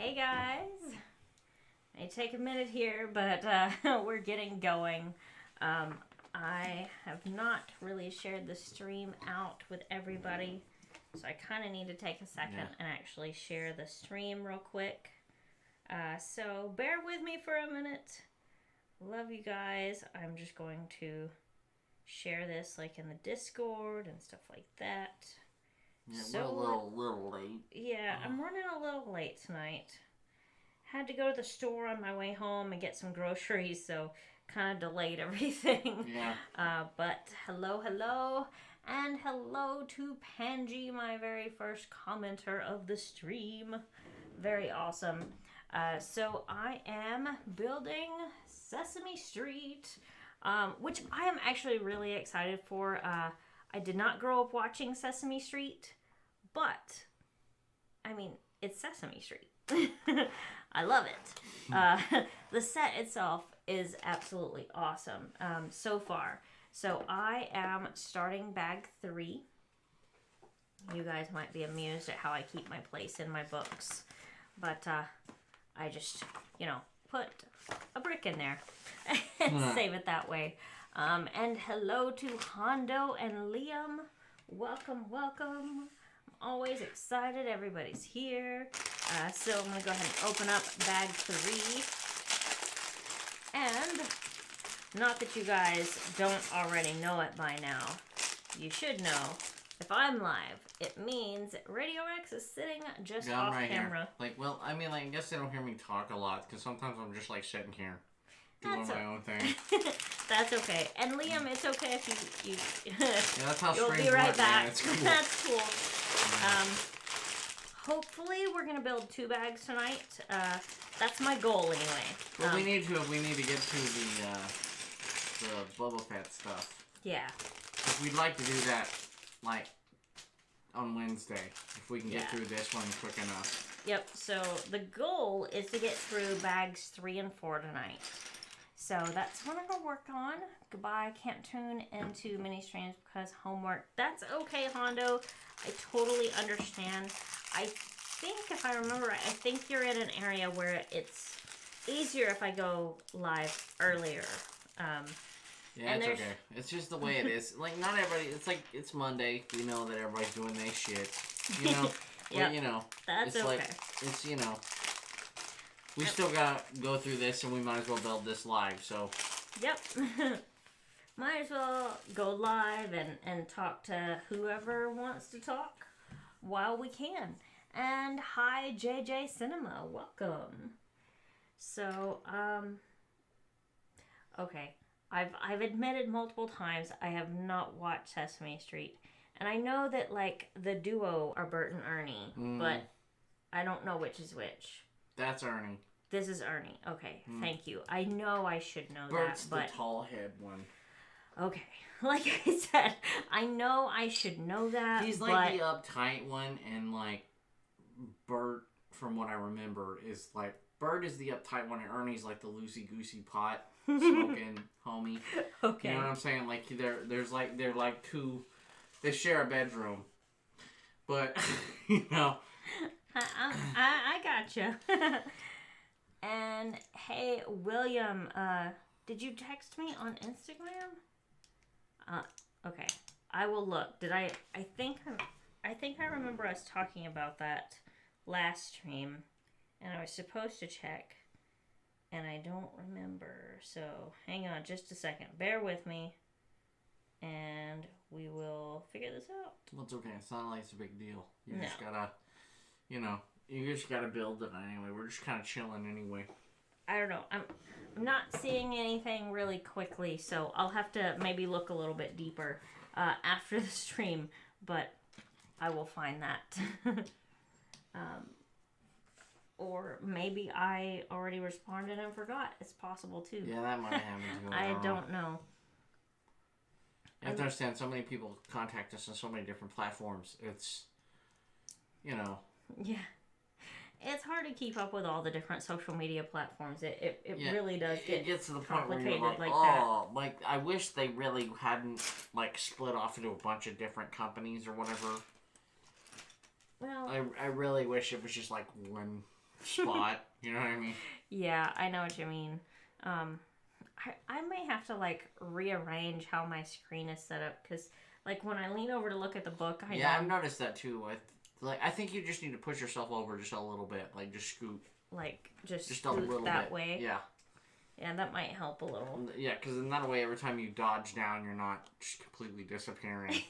Hey guys! May take a minute here, but we're getting going. I have not really shared the stream out with everybody, so I kind of need to take a second and actually share the stream real quick. So bear with me for a minute. Love you guys. I'm just going to share this like in the Discord and stuff like that. Yeah, so, we're a little late. Yeah, I'm running a little late tonight. Had to go to the store on my way home and get some groceries, so kind of delayed everything. Yeah. But hello, and hello to Panji, my very first commenter of the stream. Very awesome. So I am building Sesame Street, which I am actually really excited for. I did not grow up watching Sesame Street, but, I mean, it's Sesame Street. I love it. The set itself is absolutely awesome so far. So I am starting bag 3. You guys might be amused at how I keep my place in my books. But I just, put a brick in there and save it that way. And hello to Hondo and Liam. Welcome. I'm always excited. Everybody's here. So I'm going to go ahead and open up bag 3. And not that you guys don't already know it by now. You should know. If I'm live, it means Radio X is sitting just off right camera. Here. I guess they don't hear me talk a lot because sometimes I'm just sitting here doing my own thing. That's okay. And Liam, it's okay if you yeah, that's how you'll be right back. Cool. That's cool. Hopefully we're gonna build 2 bags tonight. That's my goal anyway. Well, we need to get to the Boba Fett stuff. Yeah. Because we'd like to do that on Wednesday if we can get through this one quick enough. Yep. So the goal is to get through bags 3 and 4 tonight. So that's what I'm going to work on. Goodbye, can't tune into mini streams because homework. That's okay, Hondo. I totally understand. I think, if I remember right, I think you're in an area where it's easier if I go live earlier. Yeah, it's okay. It's just the way it is. Not everybody, it's Monday. We know that everybody's doing their shit. Yep. But, that's it's okay. We still gotta go through this, and we might as well build this live, so. Yep. Might as well go live and talk to whoever wants to talk while we can. And hi, JJ Cinema. Welcome. So, okay. I've admitted multiple times I have not watched Sesame Street. And I know that, the duo are Bert and Ernie, but I don't know which is which. That's Ernie. This is Ernie. Okay, thank you. I know I should know Bert's that, but... the tall head one. Okay. Like I said, I know I should know that, He's the uptight one, and, Bert, from what I remember, is, Bert is the uptight one, and Ernie's, the loosey-goosey pot smoking homie. Okay. You know what I'm saying? They're two... They share a bedroom. But, I gotcha. And hey, William, did you text me on Instagram? Okay, I will look. I think I remember us talking about that last stream, and I was supposed to check, and I don't remember. So hang on, just a second. Bear with me, and we will figure this out. Well, it's okay. It's not like it's a big deal. You just gotta, you just gotta build it anyway. We're just kind of chilling anyway. I don't know. I'm not seeing anything really quickly, so I'll have to maybe look a little bit deeper after the stream, but I will find that. Or maybe I already responded and forgot. It's possible, too. Yeah, that might happen, too. I don't know. You have to understand, so many people contact us on so many different platforms. It's, Yeah. It's hard to keep up with all the different social media platforms. It really does get it gets to the point where you're like I wish they really hadn't split off into a bunch of different companies or whatever. Well, I really wish it was just one spot. You know what I mean? Yeah, I know what you mean. I may have to like rearrange how my screen is set up because like when I lean over to look at the book, I've noticed that too. I think you just need to push yourself over just a little bit, like just scoot. Like just a little that bit. way. Yeah. Yeah, that might help a little. Yeah, because in that way, every time you dodge down, you're not just completely disappearing.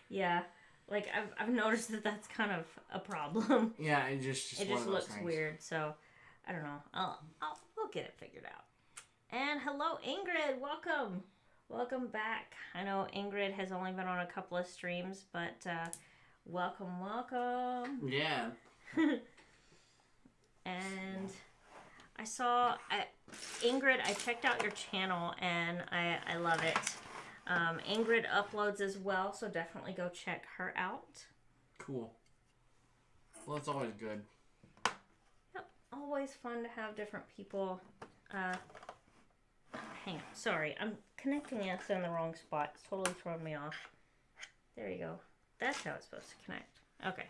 Yeah, like I've noticed that that's kind of a problem. Yeah, it just looks weird. So I don't know. We'll get it figured out. And hello, Ingrid. Welcome back. I know Ingrid has only been on a couple of streams, but welcome. Yeah. And I saw Ingrid. I checked out your channel and I love it. Ingrid uploads as well, so definitely go check her out. Cool. Well, it's always good. Yep, always fun to have different people. Hang on, sorry, I'm connecting this in the wrong spot. It's totally throwing me off. There you go. That's how it's supposed to connect. Okay.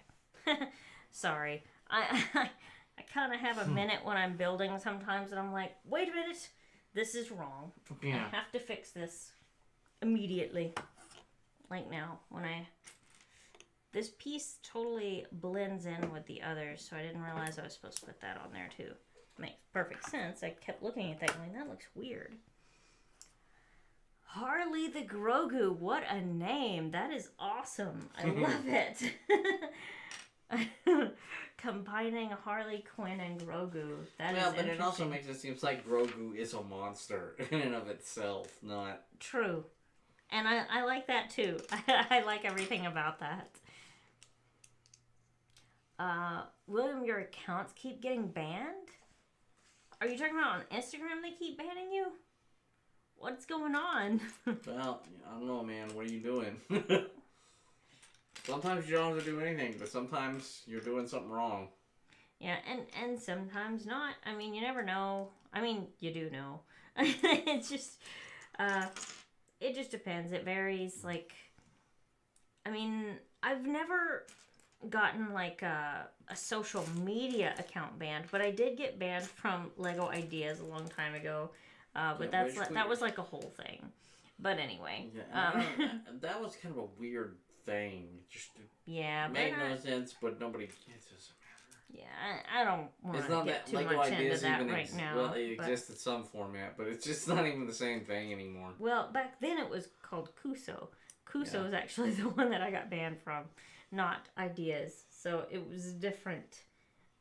Sorry. I kind of have a minute when I'm building sometimes, and I'm like, wait a minute, this is wrong. Yeah. I have to fix this immediately. Like now, this piece totally blends in with the others, so I didn't realize I was supposed to put that on there too. Makes perfect sense. I kept looking at that going, that looks weird. Harley the Grogu, what a name. That is awesome. I love it. Combining Harley Quinn and Grogu. That is but it also makes it seem like Grogu is a monster in and of itself, not... True. And I like that too. I like everything about that. William, your accounts keep getting banned? Are you talking about on Instagram they keep banning you? What's going on? Well, I don't know, man. What are you doing? Sometimes you don't have to do anything, but sometimes you're doing something wrong. Yeah, and sometimes not. I mean, you never know. I mean, you do know. It's just, it just depends. It varies. Like, I mean, I've never gotten like a social media account banned, but I did get banned from Lego Ideas a long time ago. But that was like a whole thing. But anyway. Yeah, that was kind of a weird thing. Just made no sense, but nobody gets it. Yeah, I don't want to get too Lego much into Ideas that even right now. Well, it exists in some format, but it's just not even the same thing anymore. Well, back then it was called Kuso. Kuso is actually the one that I got banned from, not Ideas. So it was different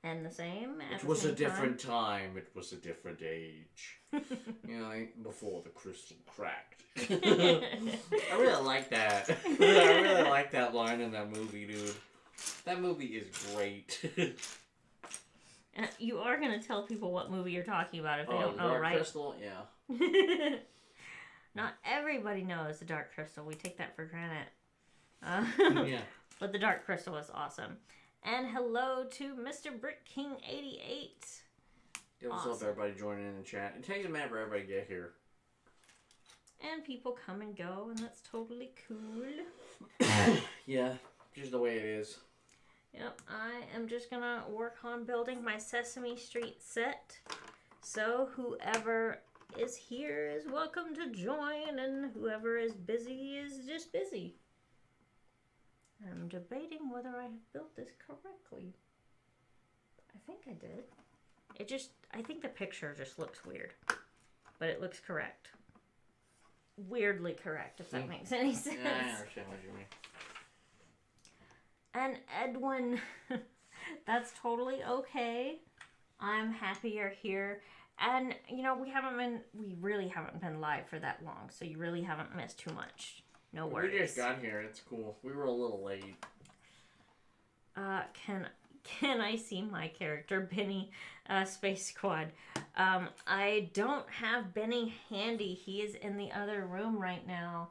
and the same. It was a different time. It was a different age. You know, like before the crystal cracked. I really like that. I really like that line in that movie, dude. That movie is great. You are going to tell people what movie you're talking about if they don't know, Dark right? Crystal, yeah. Not everybody knows the Dark Crystal. We take that for granted. Yeah. But the Dark Crystal is awesome. And hello to Mr. BrickQueen88. What's up, everybody joining in the chat? It takes a minute for everybody to get here. And people come and go, and that's totally cool. Yeah, just the way it is. Yep, I am just going to work on building my Sesame Street set. So whoever is here is welcome to join, and whoever is busy is just busy. I'm debating whether I have built this correctly. I think I did. I think the picture just looks weird. But it looks correct. Weirdly correct, if that makes any sense. Yeah, I understand what you mean. And Edwin, that's totally okay. I'm happy you're here. And, you know, we really haven't been live for that long, so you really haven't missed too much. No worries. We just got here. It's cool. We were a little late. Can I see my character, Benny, Space Squad? I don't have Benny handy. He is in the other room right now.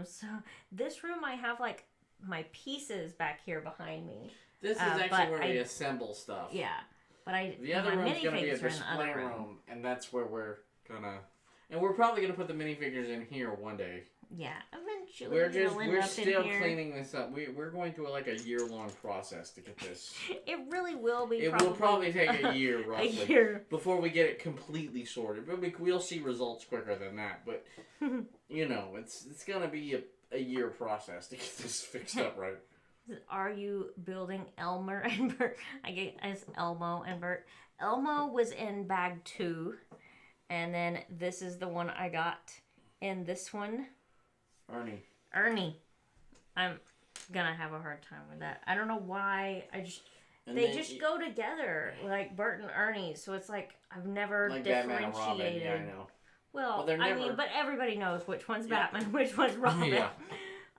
So this room I have, like, my pieces back here behind me. This is actually where we assemble stuff. Yeah. But the other room's going to be a display room, and that's where we're going to... And we're probably going to put the minifigures in here one day. Yeah, eventually it'll end we're up still in here. cleaning this up. We're going through like a year-long process to get this. It really will be. It will probably take a year, roughly, a year before we get it completely sorted. But we'll see results quicker than that. But you know, it's gonna be a year process to get this fixed up right. Are you building Elmer and Bert? I guess Elmo and Bert. Elmo was in bag 2, and then this is the one I got in this one. Ernie. I'm gonna have a hard time with that. I don't know why. They just go together, like Bert and Ernie. So it's like I've never like differentiated. Batman and Robin, yeah, I know. Well, I mean, but everybody knows which one's Batman, which one's Robin. Yeah.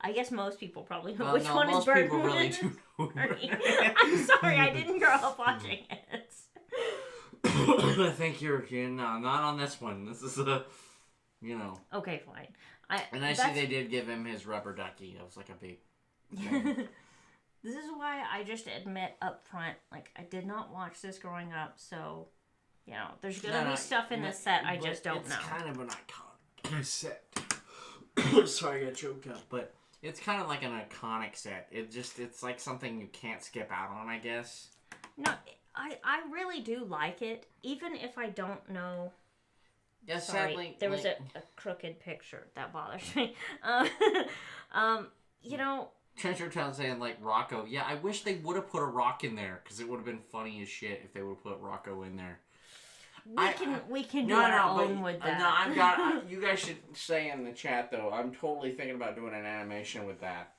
I guess most people probably know which one is most Bert. people really do know. Ernie. I'm sorry, I didn't grow up watching it. I think you're not on this one. This is Okay, fine. I see they did give him his rubber ducky. It was like a big thing. This is why I just admit up front, like, I did not watch this growing up, so, there's gonna be stuff in this set I just don't know. It's kind of an iconic set. Sorry, I got choked up. But it's kind of like an iconic set. It's like something you can't skip out on, I guess. No, I really do like it, even if I don't know. Yeah, Sorry, sadly, there was a crooked picture that bothers me. Treasure Town saying like Rocco. Yeah, I wish they would have put a rock in there because it would have been funny as shit if they would have put Rocco in there. We can do our own with that. No, I've got. You guys should say in the chat though. I'm totally thinking about doing an animation with that,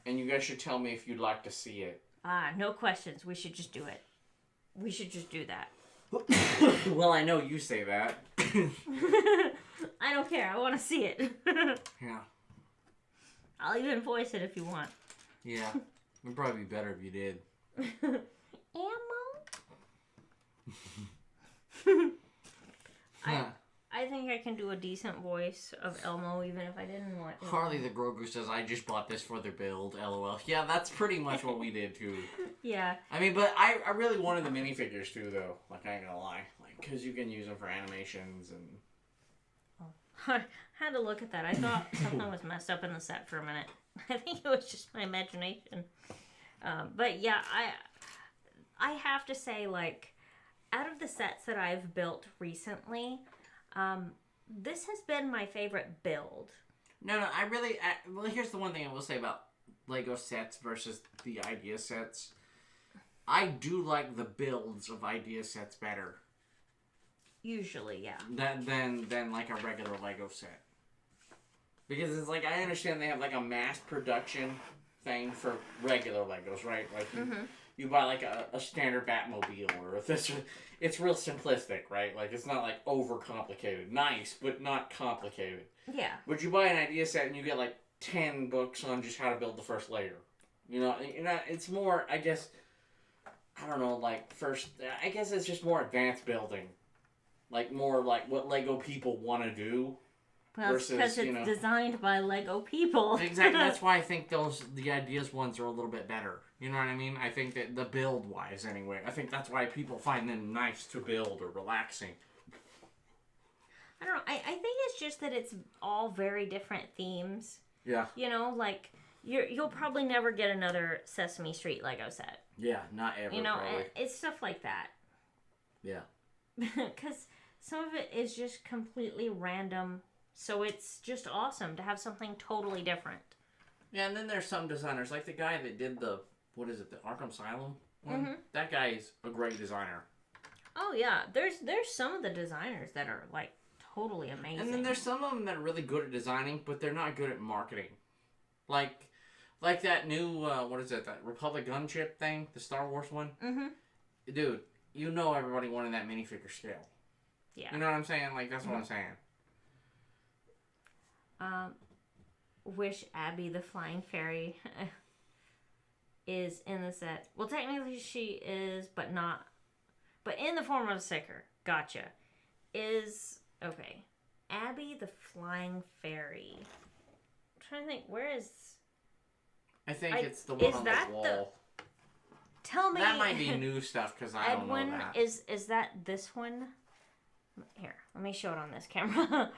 and you guys should tell me if you'd like to see it. No questions. We should just do it. We should just do that. Well, I know you say that. I don't care. I want to see it. Yeah. I'll even voice it if you want. Yeah. It'd probably be better if you did. Elmo? I think I can do a decent voice of Elmo even if I didn't want to. Harley the Grogu says, I just bought this for their build, LOL. Yeah, that's pretty much what we did too. Yeah. I mean, but I really wanted the minifigures too, though. Like, I ain't gonna lie. Like, because you can use them for animations and... I had to look at that. I thought something was messed up in the set for a minute. I think it was just my imagination. But yeah, I have to say, like, out of the sets that I've built recently, this has been my favorite build. No, well, here's the one thing I will say about Lego sets versus the idea sets. I do like the builds of idea sets better. Usually, yeah. Than like a regular Lego set. Because it's like, I understand they have like a mass production thing for regular Legos, right? Like you buy like a standard Batmobile or if it's real simplistic, right? Like it's not like over complicated. Nice, but not complicated. Yeah. But you buy an idea set and you get like 10 books on just how to build the first layer. It's more, I guess, I don't know, like I guess it's just more advanced building. Like more like what Lego people want to do. Well, because it's designed by Lego people. Exactly. That's why I think the ideas ones are a little bit better. You know what I mean? I think that the build wise anyway. I think that's why people find them nice to build or relaxing. I don't know. I think it's just that it's all very different themes. Yeah. Like you'll probably never get another Sesame Street Lego set. Yeah, not ever. And it's stuff like that. Yeah. Because some of it is just completely random. So it's just awesome to have something totally different. Yeah, and then there's some designers, like the guy that did the Arkham Asylum one. Mm-hmm. That guy is a great designer. Oh yeah, there's some of the designers that are like totally amazing. And then there's some of them that are really good at designing, but they're not good at marketing. Like that new that Republic gunship thing, the Star Wars one. Mm-hmm. Dude, everybody wanted that minifigure scale. Yeah. You know what I'm saying? Like that's what I'm saying. Wish Abby the Flying Fairy is in the set. Well, technically she is, but not. But in the form of a sticker. Gotcha. Okay. Abby the Flying Fairy. I'm trying to think, where is... I think it's the one on the wall. Tell me... That might be new stuff, because I don't know that. Is that this one? Here, let me show it on this camera.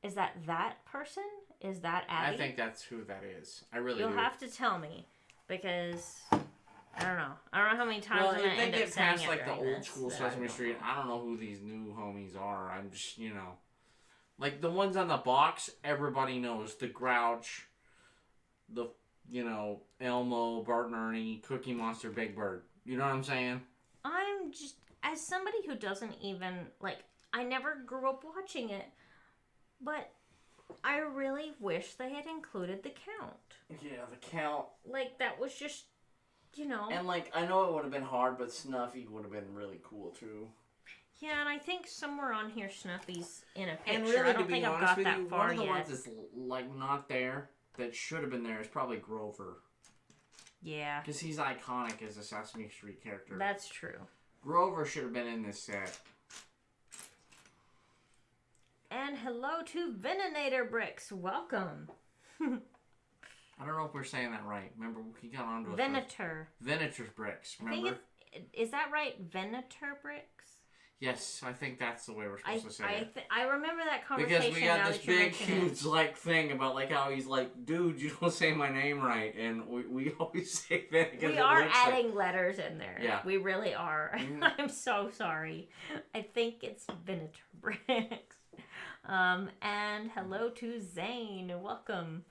Is that person? Is that Abby? I think that's who that is. I really You'll do. have to tell me, because I don't know. I don't know how many times I'm going to end up saying past it like the during old this school that I Sesame don't Street, know. I don't know who these new homies are. I'm just, like the ones on the box, everybody knows. The Grouch, the, Elmo, Bart and Ernie, Cookie Monster, Big Bird. You know what I'm saying? I'm just, as somebody who doesn't even, like, I never grew up watching it, but I really wish they had included the count. Yeah, the count. Like, that was just, And, like, I know it would have been hard, but Snuffy would have been really cool, too. Yeah, and I think somewhere on here Snuffy's in a picture. And really, I don't think I've got that far one of the yet. ones that's, like, not there, that should have been there, is probably Grover. Yeah. Because he's iconic as a Sesame Street character. That's true. Grover should have been in this set. And hello to Veninator Bricks. Welcome. I don't know if we're saying that right. Remember, he got onto us. Venator. Venator's Bricks, remember? Is that right? Venator Bricks? Yes, I think that's the way we're supposed to say it. I remember that conversation. Because we got this big, huge, like, thing about, like, how he's like, dude, you don't say my name right. And we always say that. We are adding letters in there. Yeah. We really are. I'm so sorry. I think it's Venator Bricks. And hello to Zane. Welcome.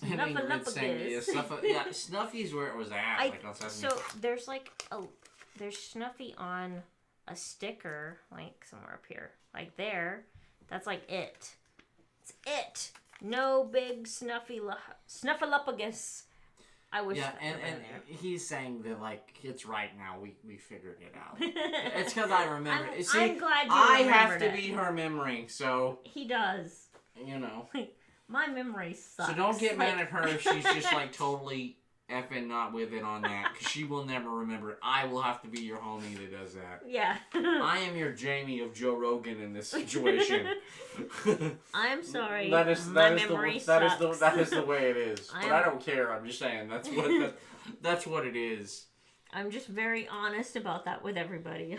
Snuffleupagus. Yeah, Snuffy's where it was at. So there's there's Snuffy on a sticker, like somewhere up here, like there. That's like it. It's it. No big Snuffleupagus. I wish. Yeah, and he's saying that like it's right now. We figured it out. It's because I remember. I'm glad you I have remembered to it. be her memory, so He does. My memory sucks. So don't get mad at her if she's just like totally effing not with it on that, because she will never remember it. I will have to be your homie that does that. Yeah. I am your Jamie of Joe Rogan in this situation. I'm sorry. That is the way it is. But I don't care. I'm just saying that's what it is. I'm just very honest about that with everybody.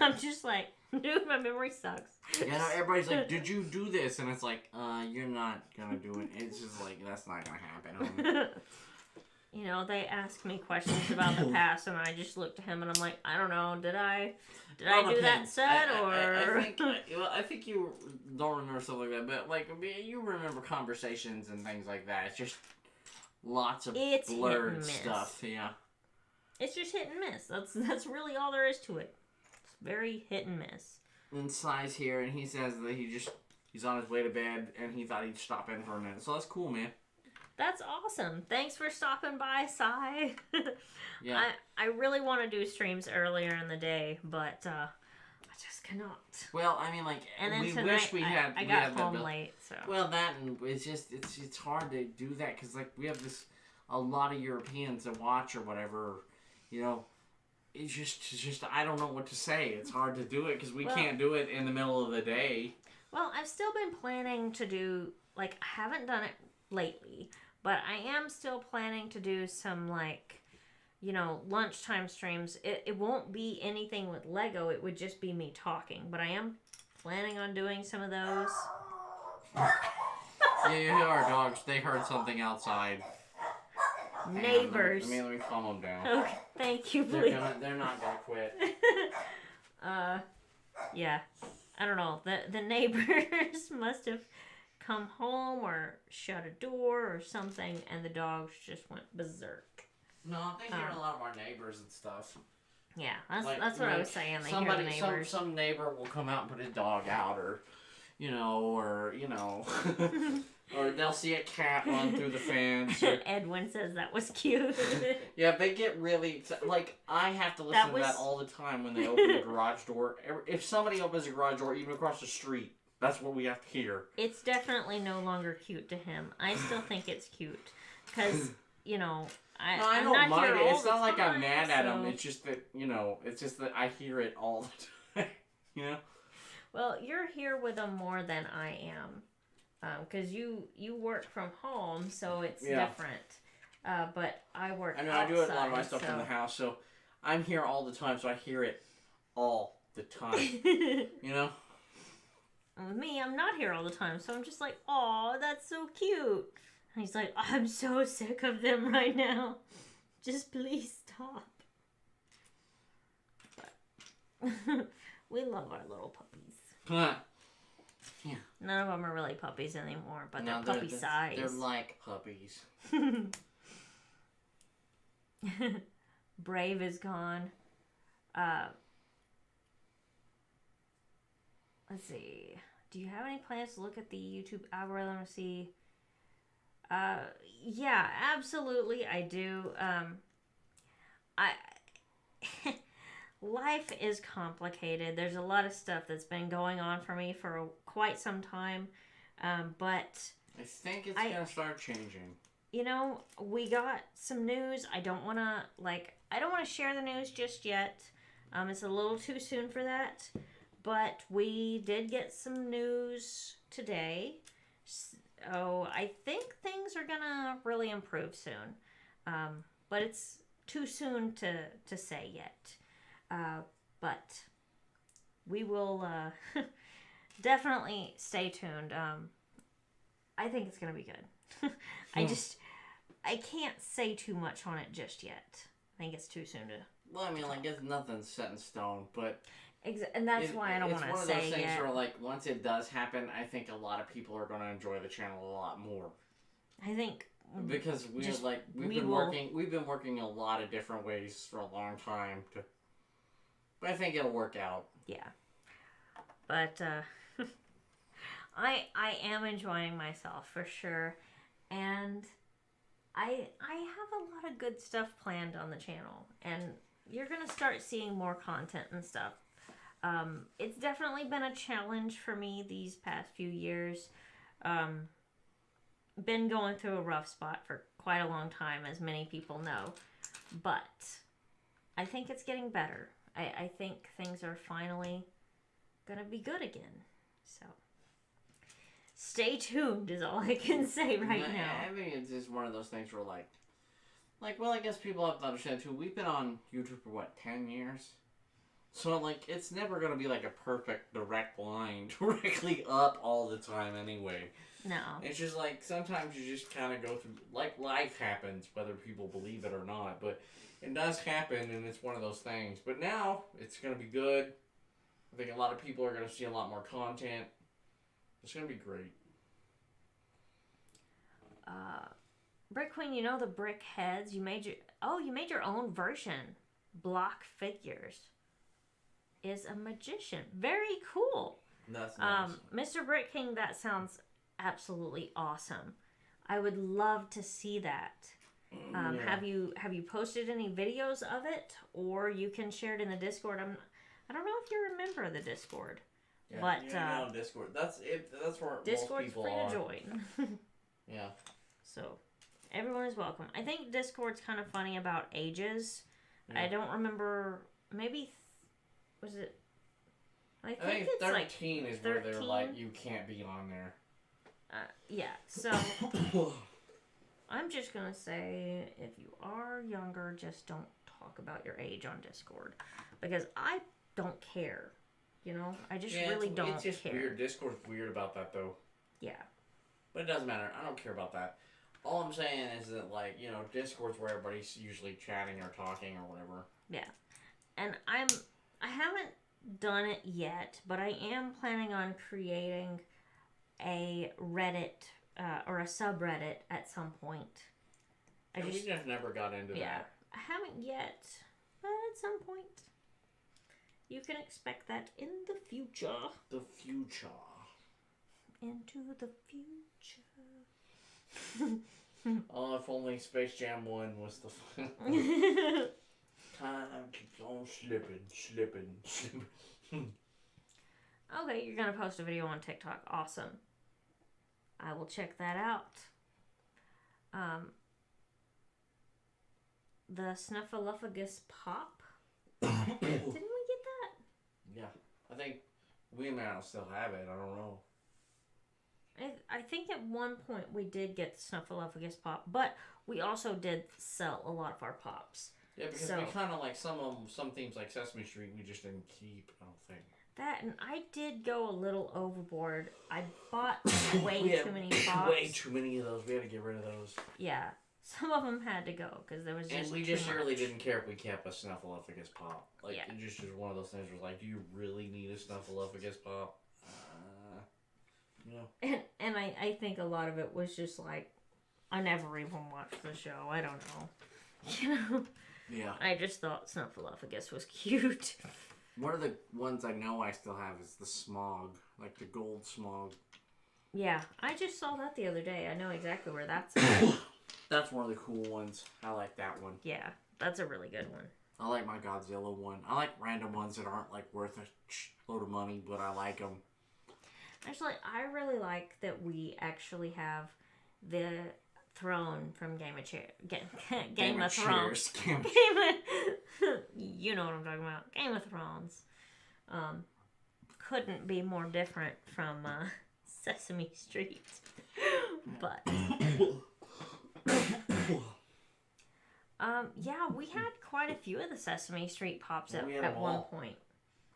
I'm just like, dude, my memory sucks. Yeah, no, everybody's like, did you do this? And it's like, you're not gonna do it. It's just like, that's not gonna happen, homie. They ask me questions about the past, and I just look to him, and I'm like, I don't know, did I do that set, or? I think you don't remember stuff like that, but like, you remember conversations and things like that. It's just lots of blurred stuff, yeah. It's just hit and miss. That's really all there is to it. It's very hit and miss. And Sai's here, and he says that he's on his way to bed, and he thought he'd stop in for a minute. So that's cool, man. That's awesome. Thanks for stopping by, Sai. Yeah. I really want to do streams earlier in the day, but I just cannot. Well, I mean, like, and then we tonight, wish we had. I got home late, so. Well, that and it's just it's hard to do that because like we have a lot of Europeans that watch or whatever, It's just I don't know what to say. It's hard to do it because we can't do it in the middle of the day. Well, I've still been planning to do, like, I haven't done it lately, but I am still planning to do some, like, lunchtime streams. It won't be anything with Lego. It would just be me talking, but I am planning on doing some of those. Yeah, you hear our dogs. They heard something outside. Neighbors. Let me calm them down. Okay, thank you, please. They're not gonna quit. Yeah. I don't know. The neighbors must have come home or shut a door or something, and the dogs just went berserk. No, they hear a lot of our neighbors and stuff. Yeah, that's what I was saying. They hear the neighbors. Some neighbor will come out and put his dog out, or or they'll see a cat run through the fence. Or... Edwin says that was cute. Yeah, they get really... Like, I have to listen to that all the time when they open the garage door. If somebody opens a garage door, even across the street, that's what we have to hear. It's definitely no longer cute to him. I still think it's cute. Because, I don't mind it. It's not like I'm mad at him. It's just that, I hear it all the time. Well, you're here with them more than I am. Because you work from home, so it's different. But I work outside. I do a lot of my stuff in the house, so I'm here all the time, so I hear it all the time. with me, I'm not here all the time, so I'm just like, "Aw, that's so cute." And he's like, "I'm so sick of them right now. Just please stop." But we love our little puppies. Huh. Yeah. None of them are really puppies anymore, but No, they're puppy size. They're like puppies. Brave is gone. Let's see. Do you have any plans to look at the YouTube algorithm to see? Yeah, absolutely, I do. I life is complicated. There's a lot of stuff that's been going on for me for quite some time, but I think it's gonna start changing. You know, we got some news. I don't want to share the news just yet. It's a little too soon for that. But we did get some news today. So I think things are going to really improve soon. But it's too soon to say yet. But we will definitely stay tuned. I think it's going to be good. I can't say too much on it just yet. I think it's too soon to... Well, I mean, like, it's nothing set in stone, but... And that's why I don't want to say It's one of those things yet. where, like, once it does happen, I think a lot of people are going to enjoy the channel a lot more. I think... Because we've been working a lot of different ways for a long time to... But I think it'll work out. Yeah. But, I am enjoying myself, for sure. And... I have a lot of good stuff planned on the channel, and you're going to start seeing more content and stuff. It's definitely been a challenge for me these past few years. Been going through a rough spot for quite a long time, as many people know, but I think it's getting better. I think things are finally going to be good again, so... Stay tuned is all I can say right now. I mean, it's just one of those things where, well, I guess people have to understand, too, we've been on YouTube for, 10 years? So, it's never going to be, a perfect direct line directly up all the time anyway. No. It's just, sometimes you just kind of go through, life happens, whether people believe it or not, but it does happen, and it's one of those things. But now, it's going to be good. I think a lot of people are going to see a lot more content. It's going to be great. BrickQueen, you know the brick heads? You made your own version. Block Figures is a magician. Very cool. That's nice. Mr. Brick King, that sounds absolutely awesome. I would love to see that. Yeah. Have you posted any videos of it, or you can share it in the Discord? I don't know if you're a member of the Discord. Yeah, but you're on Discord. That's it. That's where Discord's most people free are. to join. Yeah. So everyone is welcome. I think Discord's kind of funny about ages. Yeah. I don't remember. Maybe was it? I think it's 13 is 13? where they're like, you can't be on there. Yeah. So I'm just gonna say, if you are younger, just don't talk about your age on Discord, because I don't care. You know, I just really don't care. It's just weird. Discord's weird about that, though. Yeah. But it doesn't matter. I don't care about that. All I'm saying is that, Discord's where everybody's usually chatting or talking or whatever. Yeah. And I haven't done it yet, but I am planning on creating a Reddit or a subreddit at some point. We just never got into that. I haven't yet, but at some point. You can expect that in the future. The future. Into the future. Oh, if only Space Jam 1 was the fun. Time keeps on slipping. Okay, you're going to post a video on TikTok. Awesome. I will check that out. The Snuffleupagus Pop. Didn't we get that? Yeah. I think we might still have it. I don't know. I think at one point we did get the Snuffleupagus Pop, but we also did sell a lot of our pops. Yeah, because we kind of some themes like Sesame Street we just didn't keep, I don't think. That, and I did go a little overboard. I bought way too many pops. Way too many of those. We had to get rid of those. Yeah. Some of them had to go because there was just and we too just much. really didn't care if we kept a Snuffleupagus pop. Like, Yeah. it just was one of those things where, like, do you really need a Snuffleupagus pop? You know? And I think a lot of it was just like, I never even watched the show. I don't know. You know? Yeah. I just thought Snuffleupagus was cute. One of the ones I know I still have is the Smog. Like, the gold Smog. Yeah. I just saw that the other day. I know exactly where that's at. That's one of the cool ones. I like that one. Yeah. That's a really good one. I like my Godzilla one. I like random ones that aren't, like, worth a load of money, but I like them. Actually, I really like that we actually have the throne from Game of Thrones. You know what I'm talking about. Game of Thrones. Couldn't be more different from Sesame Street. But yeah, we had quite a few of the Sesame Street pops at one point.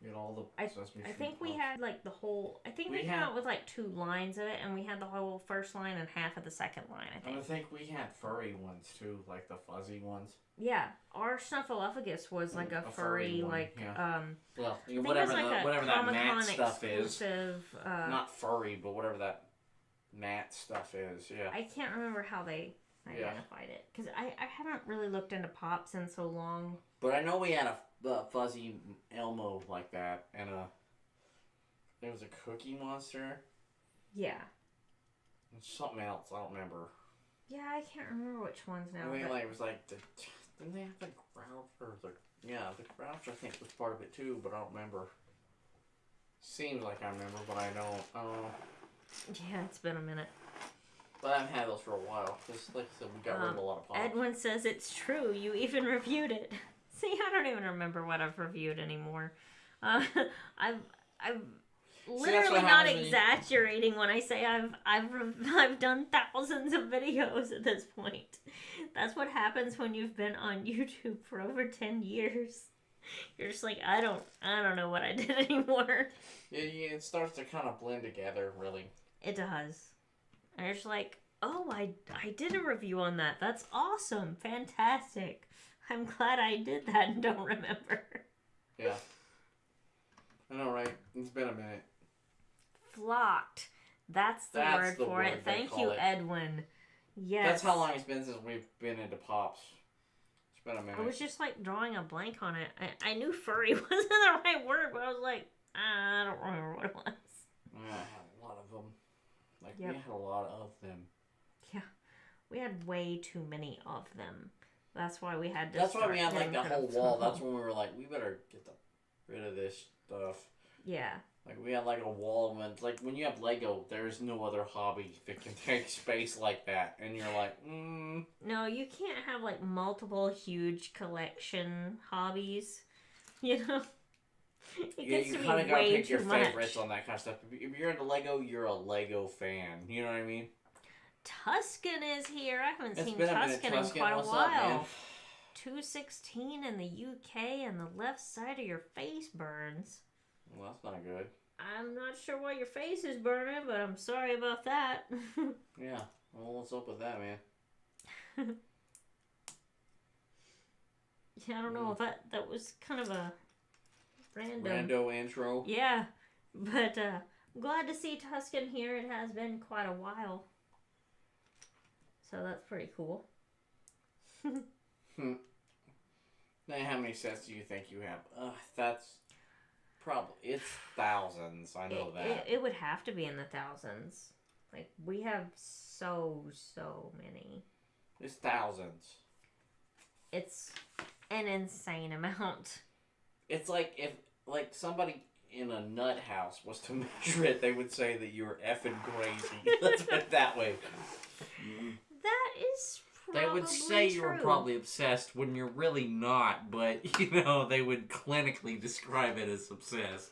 We had all the Sesame Street I think we pops. had like the whole. I think we came out with like 2 lines of it, and we had the whole first line and half of the second line. I think we had furry ones too, like the fuzzy ones. Yeah, our Snuffleupagus was like a furry one, like yeah. Well, I think whatever it was like whatever a that Comic-Con matte stuff exclusive, is. Not furry, but whatever that matte stuff is. Yeah. I can't remember how they identified it because I haven't really looked into pops in so long. But I know we had a fuzzy Elmo like that, and there was a Cookie Monster. Yeah. And something else, I don't remember. Yeah, I can't remember which ones now. I mean, like, it was like didn't they have the Grouch or the Grouch I think was part of it too, but I don't remember. Seems like I remember, but I don't. Yeah, it's been a minute. But I've had those for a while. Just like I said, we got rid of a lot of pops. Edwin says it's true. You even reviewed it. See, I don't even remember what I've reviewed anymore. I've literally not exaggerating when I say I've done thousands of videos at this point. That's what happens when you've been on YouTube for over 10 years. You're just like, I don't know what I did anymore. Yeah, it starts to kind of blend together, really. It does. And you're just like, oh, I did a review on that. That's awesome. Fantastic. I'm glad I did that and don't remember. Yeah. I know, right? It's been a minute. Flocked. That's the word for it. Thank you, Edwin. Yes. That's how long it's been since we've been into pops. It's been a minute. I was just like drawing a blank on it. I knew furry wasn't the right word, but I was like, I don't remember what it was. I had a lot of them. Like, yep. We had a lot of them. Yeah. We had way too many of them. That's why we had to That's why we had, like, the whole wall. That's when we were like, we better get rid of this stuff. Yeah. Like, we had, like, a wall. And, like, when you have Lego, there's no other hobby that can take space like that. And you're like, No, you can't have, like, multiple huge collection hobbies. You know? It gets you to be kind of gotta pick your much. favorites on that kind of stuff. If you're into Lego, you're a Lego fan. You know what I mean? Tuscan is here. I haven't seen been a Tuscan in Tuscan. quite a What's while. up, man? 216 in the UK and the left side of your face burns. Well, that's not good. I'm not sure why your face is burning, but I'm sorry about that. Yeah. Well, what's up with that, man? Yeah, I don't know if that was kind of a rando intro. Yeah, but I'm glad to see Tuscan here. It has been quite a while. So that's pretty cool. Now, how many sets do you think you have? That's probably, it's thousands. I know that. It would have to be in the thousands. Like, we have so many. It's thousands. It's an insane amount. It's like if, like, somebody in a nut house was to measure it, they would say that you were effing crazy. Let's put it that way. That is probably They would say true. you were probably obsessed when you're really not, but, you know, they would clinically describe it as obsessed.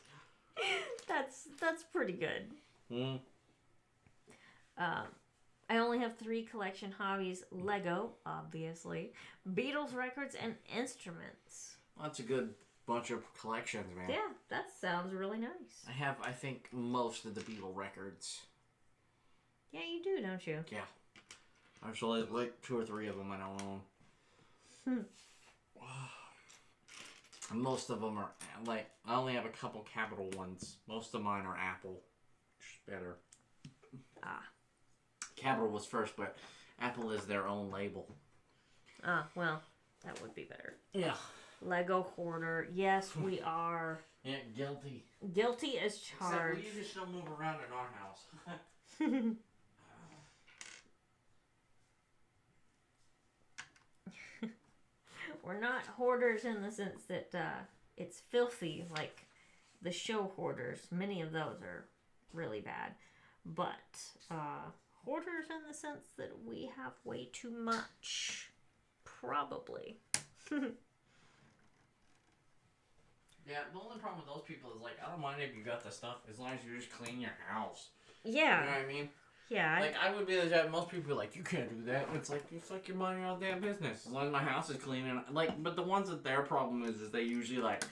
That's pretty good. Hmm. I only have 3 collection hobbies. Lego, obviously. Beatles records and instruments. That's a good bunch of collections, man. Yeah, that sounds really nice. I have, I think, most of the Beatle records. Yeah, you do, don't you? Yeah. Actually, like 2 or 3 of them I don't own. And most of them are, like, I only have a couple Capital ones. Most of mine are Apple. Which is better. Ah. Capital was first, but Apple is their own label. Ah, well, that would be better. Yeah. Lego hoarder. Yes, we are. Yeah, guilty. Guilty as charged. Except we just don't move around in our house. We're not hoarders in the sense that it's filthy like the show hoarders. Many of those are really bad. But hoarders in the sense that we have way too much. Probably. Yeah, the only problem with those people is, like, I don't mind if you got the stuff as long as you just clean your house. Yeah. You know what I mean? Yeah. Like, I would be the type, most people are like, you can't do that. And it's like, you fuck your mind your own damn business. As long as my house is clean and, like, but the ones that their problem is they usually, like,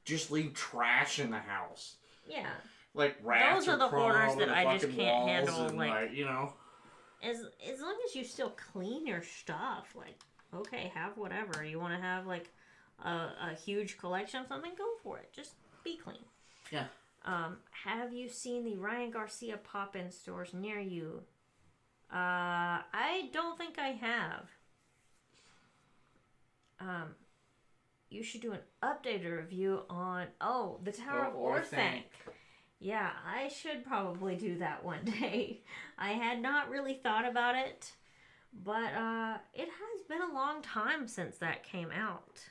just leave trash in the house. Yeah. Like, rats those are the hoarders that I just can't handle, and, like, you know. As long as you still clean your stuff, like, okay, have whatever. You want to have, like, a huge collection of something, go for it. Just be clean. Yeah. Have you seen the Ryan Garcia pop-in stores near you? I don't think I have. You should do an updated review on, the Tower of Orthanc. Yeah, I should probably do that one day. I had not really thought about it, but it has been a long time since that came out.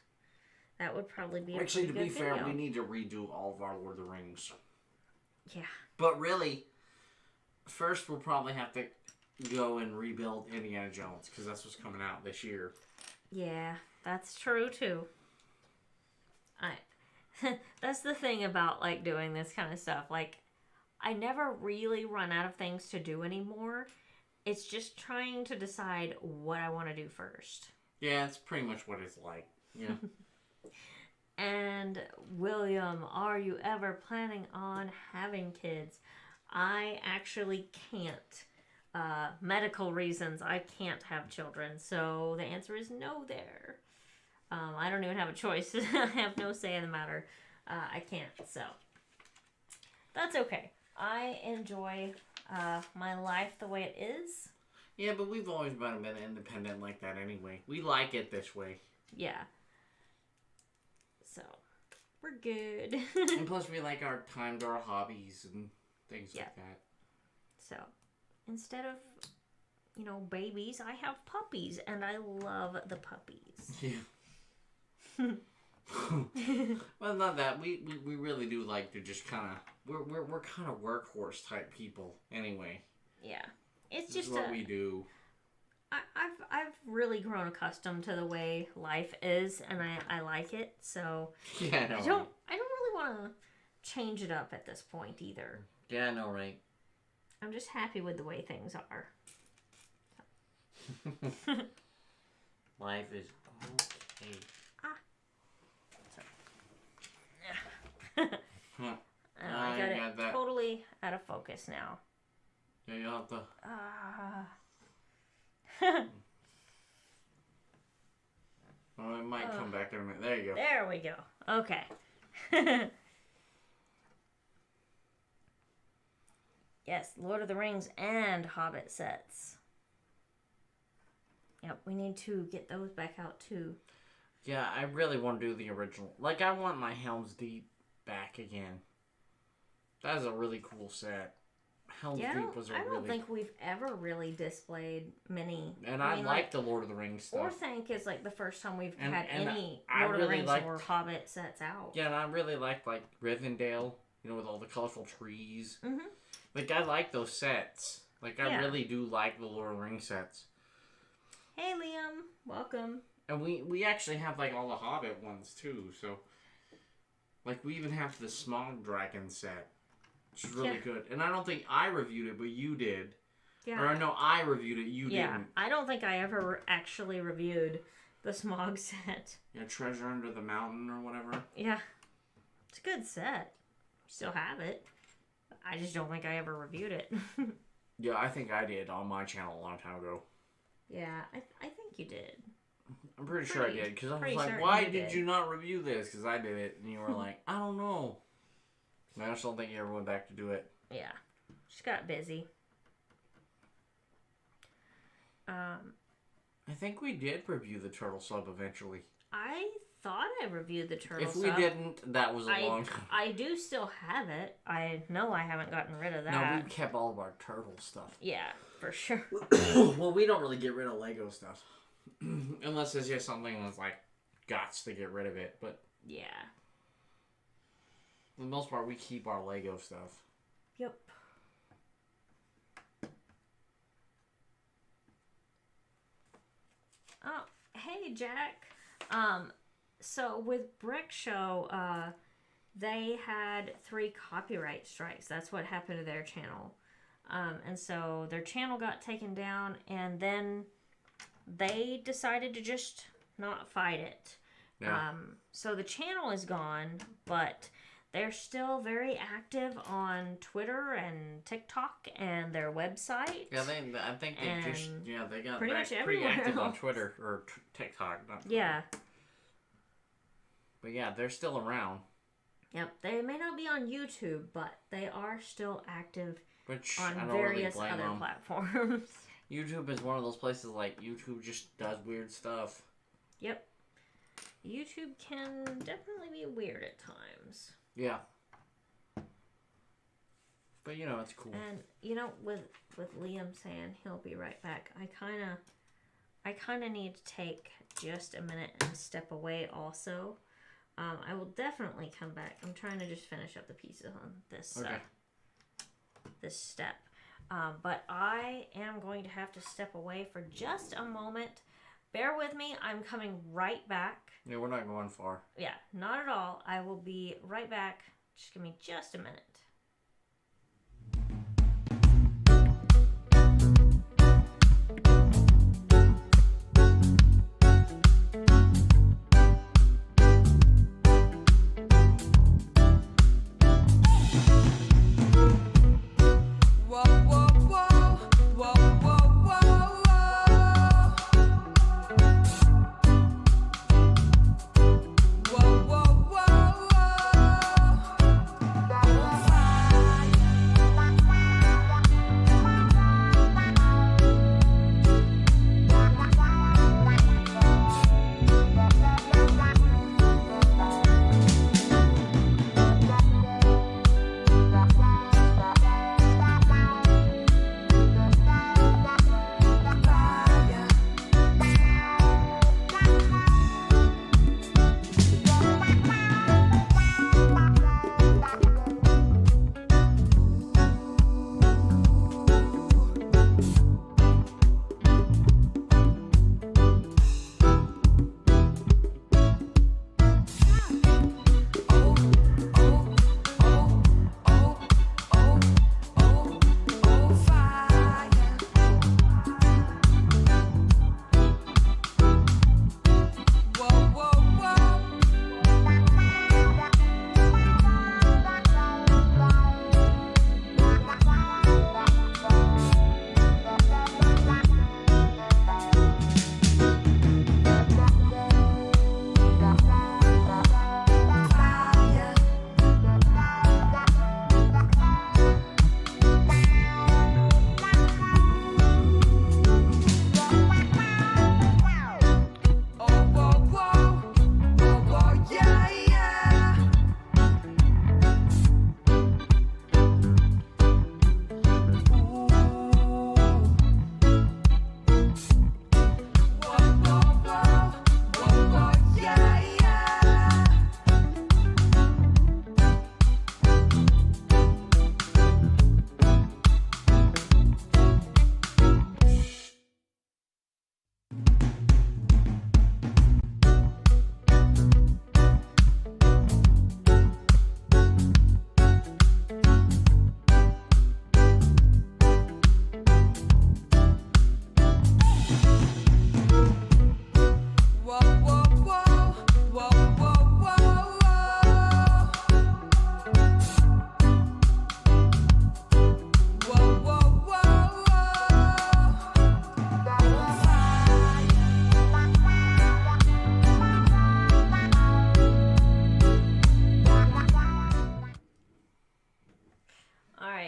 That would probably be a Actually, to pretty be good fair, video. we need to redo all of our Lord of the Rings. Yeah. But really, first we'll probably have to go and rebuild Indiana Jones, because that's what's coming out this year. Yeah, that's true too. That's the thing about, like, doing this kind of stuff. Like, I never really run out of things to do anymore. It's just trying to decide what I want to do first. Yeah, it's pretty much what it's like. Yeah. And William, are you ever planning on having kids? I actually can't. Medical reasons, I can't have children. So the answer is no there. I don't even have a choice. I have no say in the matter. I can't. So that's okay. I enjoy my life the way it is. Yeah, but we've always been a bit independent like that anyway. We like it this way. Yeah. So, we're good. And plus we like our time to our hobbies and things like that. So, instead of, babies, I have puppies, and I love the puppies. Yeah. Well, not that. We really do like to just kind of... We're kind of workhorse type people anyway. Yeah. It's this just is what we do. I've really grown accustomed to the way life is, and I like it. So Yeah, I know. I don't really want to change it up at this point either. Yeah, I know, right? I'm just happy with the way things are. Life is okay. Sorry. I got it totally out of focus now. Yeah, you'll have to... Well, it might come back in a minute. There you go. There we go. Okay. Yes, Lord of the Rings and Hobbit sets. Yep, we need to get those back out too. Yeah, I really want to do the original. Like, I want my Helm's Deep back again. That is a really cool set. Helm's Deep was a really... I don't think we've ever really displayed many... And I like the Lord of the Rings stuff. Orthanc is like the first time we've had any Lord of the Rings or Hobbit sets out. Yeah, and I really like Rivendell, with all the colorful trees. Mm-hmm. Like, I like those sets. Like, I really do like the Lord of the Rings sets. Hey, Liam. Welcome. And we actually have, like, all the Hobbit ones, too, so... Like, we even have the Smog Dragon set. Which is really good. And I don't think I reviewed it, but you did. Yeah. Or no, I reviewed it, you didn't. I don't think I ever actually reviewed The Smog set. Yeah, Treasure Under the Mountain or whatever. Yeah. It's a good set. Still have it. I just don't think I ever reviewed it. Yeah, I think I did on my channel a long time ago. Yeah, I think you did. I'm pretty sure I did, because I was pretty like, certain why you did did. you not review this? Because I did it, and you were like, I don't know. And I just don't think you ever went back to do it. Yeah. Just got busy. I think we did review the turtle sub eventually. I thought I reviewed the turtle If we sub. didn't, that was a long time. I do still have it. I know I haven't gotten rid of that. No, we kept all of our turtle stuff. Yeah, for sure. Well, we don't really get rid of Lego stuff. Unless it's just something that's like, gots to get rid of it. But Yeah. for the most part, we keep our Lego stuff. Yep. Oh, hey, Jack. So with Brick Show, they had 3 copyright strikes. That's what happened to their channel. And so their channel got taken down, and then they decided to just not fight it. Yeah. So the channel is gone, but they're still very active on Twitter and TikTok and their website. Yeah, I think they just, they got pretty much pretty everywhere active on else. Twitter or TikTok. Not Yeah. But yeah, they're still around. Yep. They may not be on YouTube, but they are still active Which on I don't various really blame other them. platforms. YouTube is one of those places like YouTube just does weird stuff. Yep. YouTube can definitely be weird at times. Yeah. But it's cool. And with Liam saying he'll be right back, I kind of need to take just a minute and step away also. I will definitely come back. I'm trying to just finish up the pieces on this this step. But I am going to have to step away for just a moment. Bear with me. I'm coming right back. Yeah, we're not going far. Yeah, not at all. I will be right back. Just give me just a minute.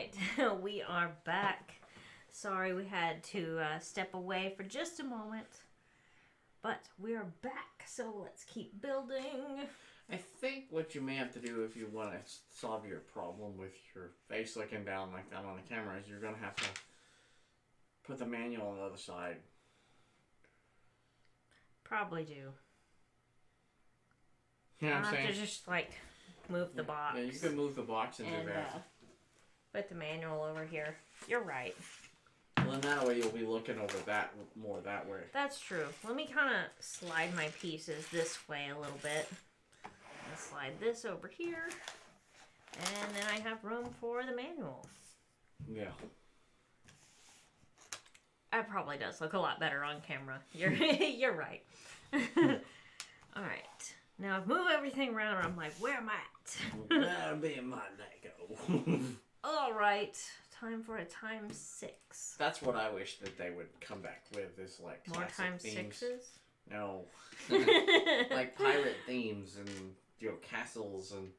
right, we are back. Sorry we had to step away for just a moment, but we're back, so let's keep building. I think what you may have to do if you want to solve your problem with your face looking down like that on the camera is you're going to have to put the manual on the other side. Probably do. You know what I'm I'll saying? have to just, like, move the box. Yeah, you can move the box and do that. Put the manual over here. You're right. Well, then that way you'll be looking over that more that way. That's true. Let me kind of slide my pieces this way a little bit. And slide this over here. And then I have room for the manual. Yeah. That probably does look a lot better on camera. You're right. All right. Now I've moved everything around and I'm like, where am I at? That'll be my Lego. All right. Time for a times 6. That's what I wish that they would come back with, is like More times themes. 6s? No. Like pirate themes and, you know, castles and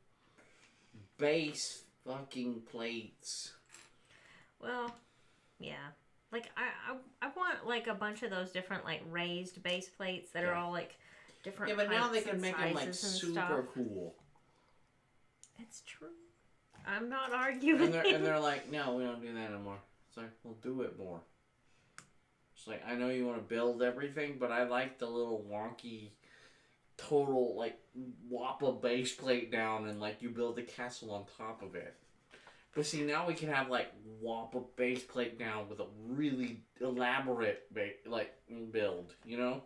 base fucking plates. Well, yeah. Like, I want, like, a bunch of those different, like, raised base plates that are all, like, different Yeah, but now they heights can and make them, like, sizes and super stuff. cool. It's true. I'm not arguing. And they're like, no, we don't do that anymore. It's like, we'll do it more. It's like, I know you want to build everything, but I like the little wonky, total, like, whoppa base plate down and, like, you build the castle on top of it. But see, now we can have, like, whoppa base plate down with a really elaborate, build, you know?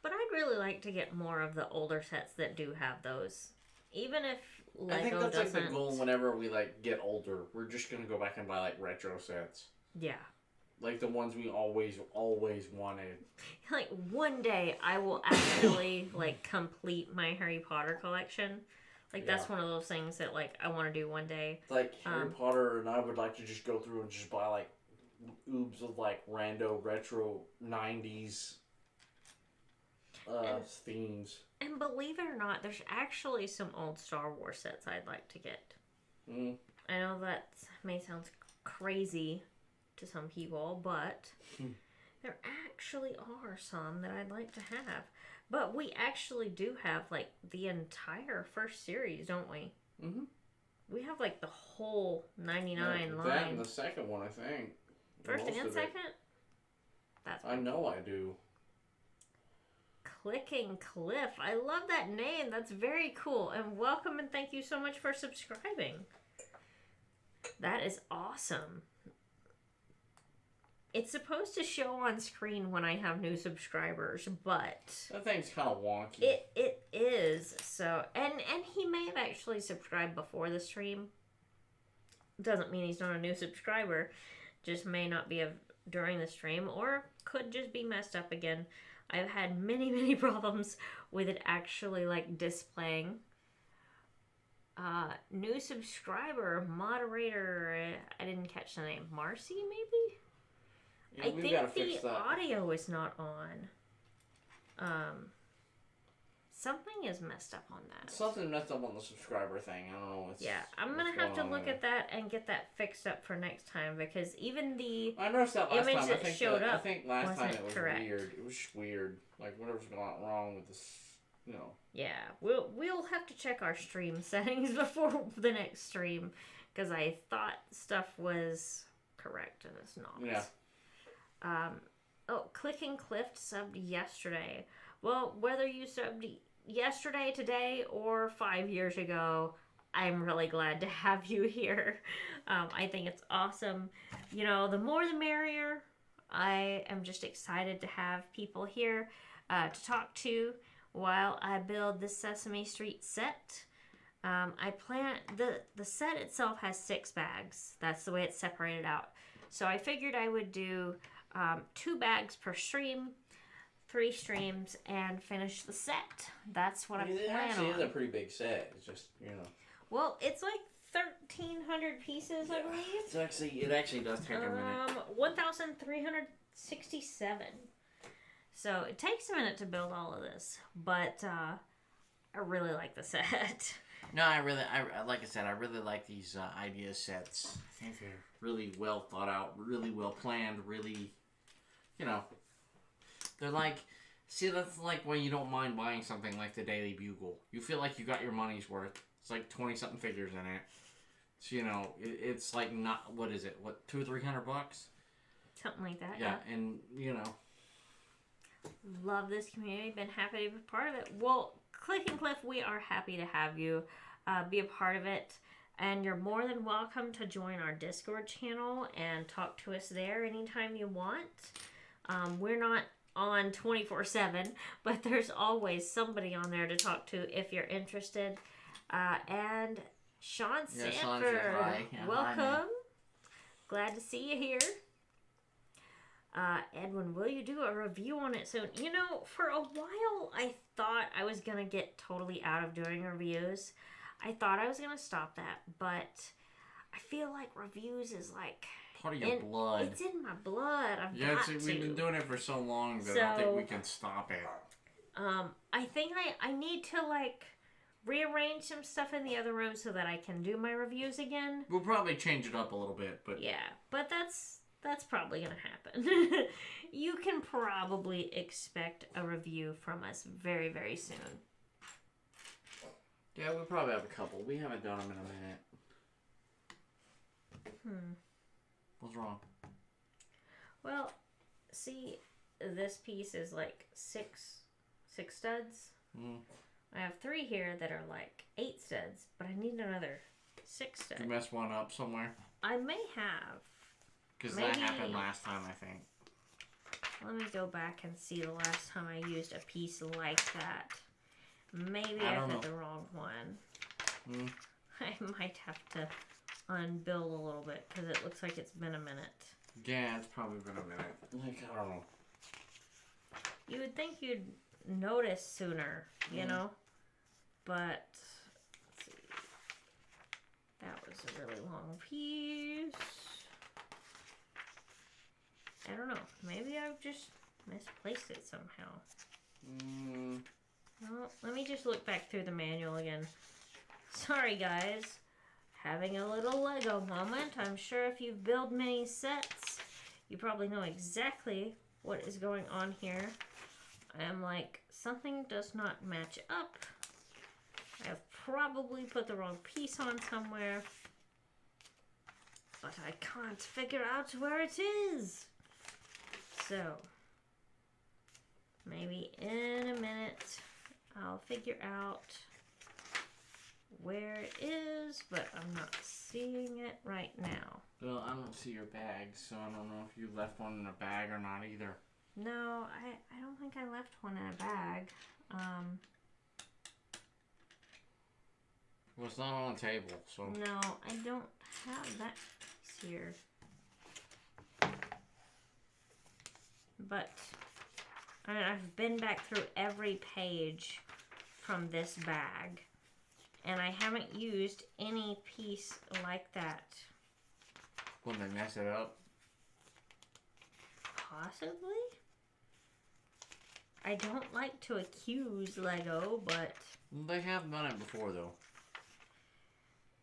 But I'd really like to get more of the older sets that do have those. Even if Lego I think that's, doesn't... like, the goal whenever we, like, get older. We're just gonna go back and buy, like, retro sets. Yeah. Like, the ones we always wanted. Like, one day I will actually, like, complete my Harry Potter collection. Like, that's one of those things that, like, I want to do one day. Like, Harry Potter, and I would like to just go through and just buy, like, oobs of, like, rando, retro, 90s themes. And believe it or not, there's actually some old Star Wars sets I'd like to get. Mm. I know that may sound crazy to some people, but there actually are some that I'd like to have. But we actually do have, like, the entire first series, don't we? Mm-hmm. We have, like, the whole 99 line. That and the second one, I think. First Most and of second? it. That's I know I do. Clicking Cliff. I love that name. That's very cool. And welcome and thank you so much for subscribing. That is awesome. It's supposed to show on screen when I have new subscribers, but That thing's kind of wonky. it is. So, and he may have actually subscribed before the stream. Doesn't mean he's not a new subscriber. Just may not be during the stream, or could just be messed up again. I've had many problems with it actually, like, displaying. New subscriber, moderator, I didn't catch the name. Marcy, maybe? Yeah, I we've think gotta fix the that. audio is not on. Something is messed up on that. Something messed up on the subscriber thing. I don't know what's Yeah, I'm gonna have to look at that and get that fixed up for next time, because even the I noticed that last image time. that showed I up think last time wasn't it was correct. weird. It was just weird. Like, whatever's going wrong with this, you know. Yeah, we'll have to check our stream settings before the next stream, because I thought stuff was correct and it's not. Yeah. Clicking Cliff subbed yesterday. Well, whether you subbed yesterday, today, or 5 years ago, I'm really glad to have you here. I think it's awesome. You know, the more the merrier. I am just excited to have people here to talk to while I build the Sesame Street set. I plan the set itself has 6 bags. That's the way it's separated out. So I figured I would do 2 bags per stream, 3 streams, and finish the set. That's what I plan It actually on. is a pretty big set. It's just, you know. Well, it's like 1,300 pieces, I believe. It actually does take a minute. 1,367. So it takes a minute to build all of this, but I really like the set. No, like I said, I really like these idea sets. I think they're really well thought out, really well planned, really, you know, they're like, see, that's like when you don't mind buying something like the Daily Bugle. You feel like you got your money's worth. It's like 20-something figures in it. So, you know, it's like not, what is it? What, $200 or $300? Something like that, yeah. And, you know. Love this community. Been happy to be part of it. Well, Click and Cliff, we are happy to have you be a part of it. And you're more than welcome to join our Discord channel and talk to us there anytime you want. We're not on 24/7, but there's always somebody on there to talk to if you're interested. And Sean Sanford, welcome. Glad to see you here. Edwin, will you do a review on it soon? You know, for a while, I thought I was going to get totally out of doing reviews. I thought I was going to stop that, but I feel like reviews is like... part of your blood. It's in my blood. We've been doing it for so long that I don't think we can stop it. I think I need to, like, rearrange some stuff in the other room so that I can do my reviews again. We'll probably change it up a little bit, but... yeah, but that's probably going to happen. You can probably expect a review from us very, very soon. Yeah, we'll probably have a couple. We haven't done them in a minute. What's wrong? Well, see, this piece is like six studs. I have 3 here that are like 8 studs, but I need another 6 studs. Did you mess one up somewhere? I may have. Because that happened last time, I think. Let me go back and see the last time I used a piece like that. Maybe I got the wrong one. I might have to unbuild a little bit because it looks like it's been a minute. Yeah, it's probably been a minute. Like, I don't know. You would think you'd notice sooner, you know? But, let's see. That was a really long piece. I don't know. Maybe I've just misplaced it somehow. Well, let me just look back through the manual again. Sorry, guys. Having a little Lego moment. I'm sure if you've built many sets, you probably know exactly what is going on here. I am like, something does not match up. I have probably put the wrong piece on somewhere. But I can't figure out where it is. So, maybe in a minute, I'll figure out where it is, but I'm not seeing it right now. Well, I don't see your bag, so I don't know if you left one in a bag or not either. No, I don't think I left one in a bag. Well, it's not on the table, so... No, I don't have that piece here. But I've been back through every page from this bag, and I haven't used any piece like that. When they mess it up? Possibly? I don't like to accuse Lego, but... They have done it before, though.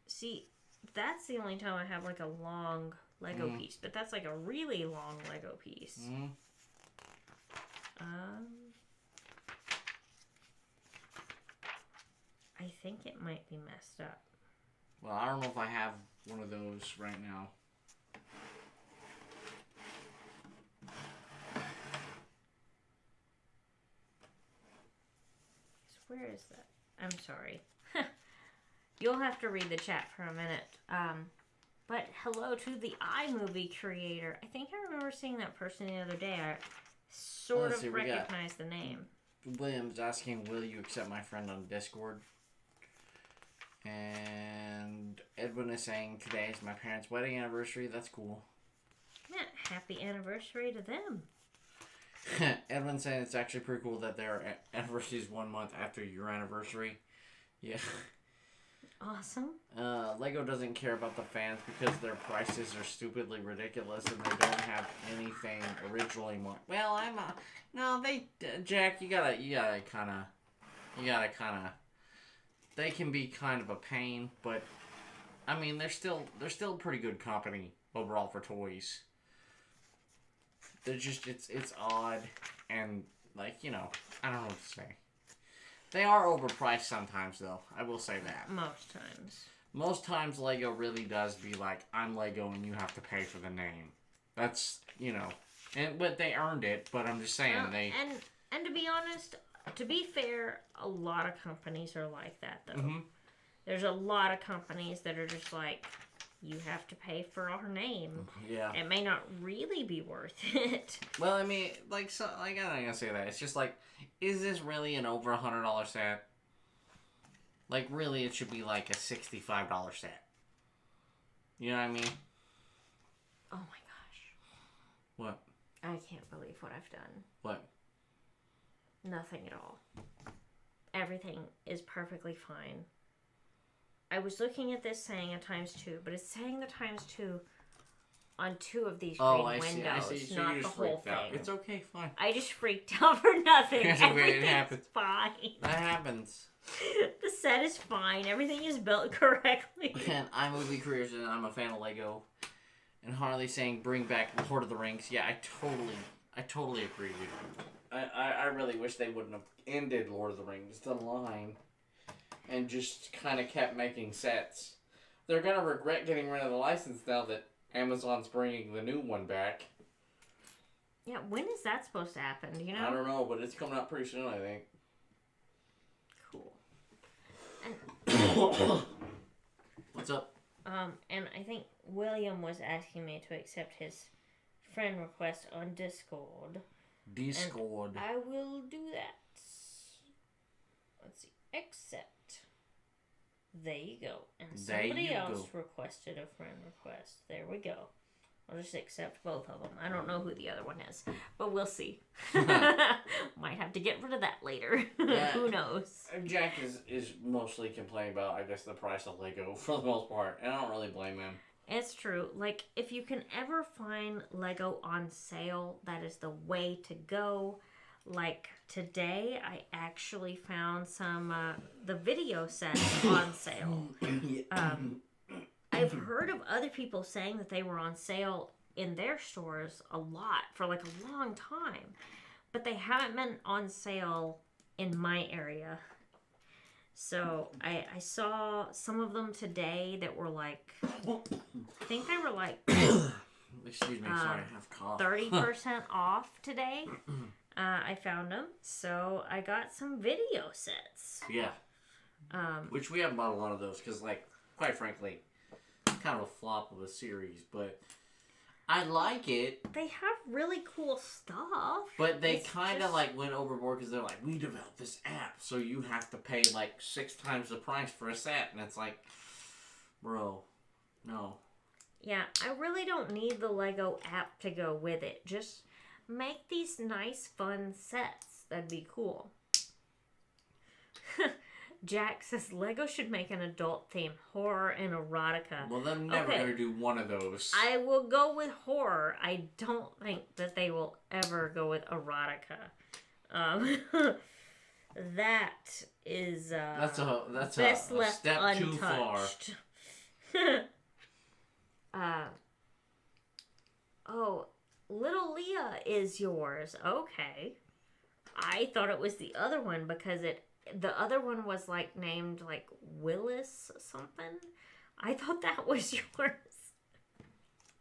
See, that's the only time I have like a long Lego piece, but that's like a really long Lego piece. I think it might be messed up. Well, I don't know if I have one of those right now. So where is that? I'm sorry. You'll have to read the chat for a minute. But hello to the iMovie creator. I think I remember seeing that person the other day. I sort of recognize the name. William's asking, will you accept my friend on Discord? And Edwin is saying, today is my parents' wedding anniversary. That's cool. Yeah, happy anniversary to them. Edwin's saying it's actually pretty cool that their anniversary is 1 month after your anniversary. Yeah. Awesome. Lego doesn't care about the fans because their prices are stupidly ridiculous and they don't have anything originally more. Well, no, Jack, you gotta kind of they can be kind of a pain, but I mean, they're still a pretty good company overall for toys. They're just it's odd and like, you know, I don't know what to say. They are overpriced sometimes though. I will say that. Most times. Most times Lego really does be like, I'm Lego and you have to pay for the name. That's, you know, but they earned it, but I'm just saying they and to be honest, to be fair, a lot of companies are like that though. Mm-hmm. There's a lot of companies that are just like, you have to pay for our name. Yeah. It may not really be worth it. Well, I mean, like, so, like, I'm not gonna say that. It's just like, is this really an over $100 set? Like, really, it should be like a $65 set. You know what I mean? Oh my gosh. What? I can't believe what I've done. What? Nothing at all. Everything is perfectly fine. I was looking at this saying a ×2, but it's saying the ×2 on 2 of these green windows, I see. So not the whole thing. Out. It's okay, fine. I just freaked out for nothing. It's okay, it happens. Fine. That happens. The set is fine. Everything is built correctly. And I'm Movie Careers, and I'm a fan of Lego. And Harley saying, bring back Lord of the Rings. Yeah, I totally agree with you. I really wish they wouldn't have ended Lord of the Rings, the line, and just kind of kept making sets. They're going to regret getting rid of the license now that Amazon's bringing the new one back. Yeah, when is that supposed to happen? Do you know? I don't know, but it's coming out pretty soon, I think. Cool. And what's up? And I think William was asking me to accept his friend request on Discord. Discord. And I will do that. Let's see. Accept. There you go. And somebody else requested a friend request. There we go. I'll just accept both of them. I don't know who the other one is, but we'll see. Might have to get rid of that later. Yeah. Who knows? Jack is mostly complaining about, I guess, the price of Lego for the most part, and I don't really blame him. It's true. Like, if you can ever find Lego on sale, that is the way to go. Like, today, I actually found some, the video sets on sale. I've heard of other people saying that they were on sale in their stores a lot for, like, a long time. But they haven't been on sale in my area. So, I saw some of them today that were, like, I think they were, like, excuse me, sorry, I have cough. 30% off today. I found them, so I got some video sets. Yeah. Which we haven't bought a lot of those, because, like, quite frankly, it's kind of a flop of a series, but I like it. They have really cool stuff. But they kind of, like, went overboard, because they're like, we developed this app, so you have to pay, like, 6 times the price for a set, and it's like, bro, no. Yeah, I really don't need the Lego app to go with it. Just make these nice, fun sets. That'd be cool. Jack says Lego should make an adult theme, horror and erotica. Well, they're never going to do one of those. I will go with horror. I don't think that they will ever go with erotica. That is that's a best left step untouched. Too far. Oh, Little Leah is yours. Okay. I thought it was the other one because the other one was like named like Willis something. I thought that was yours.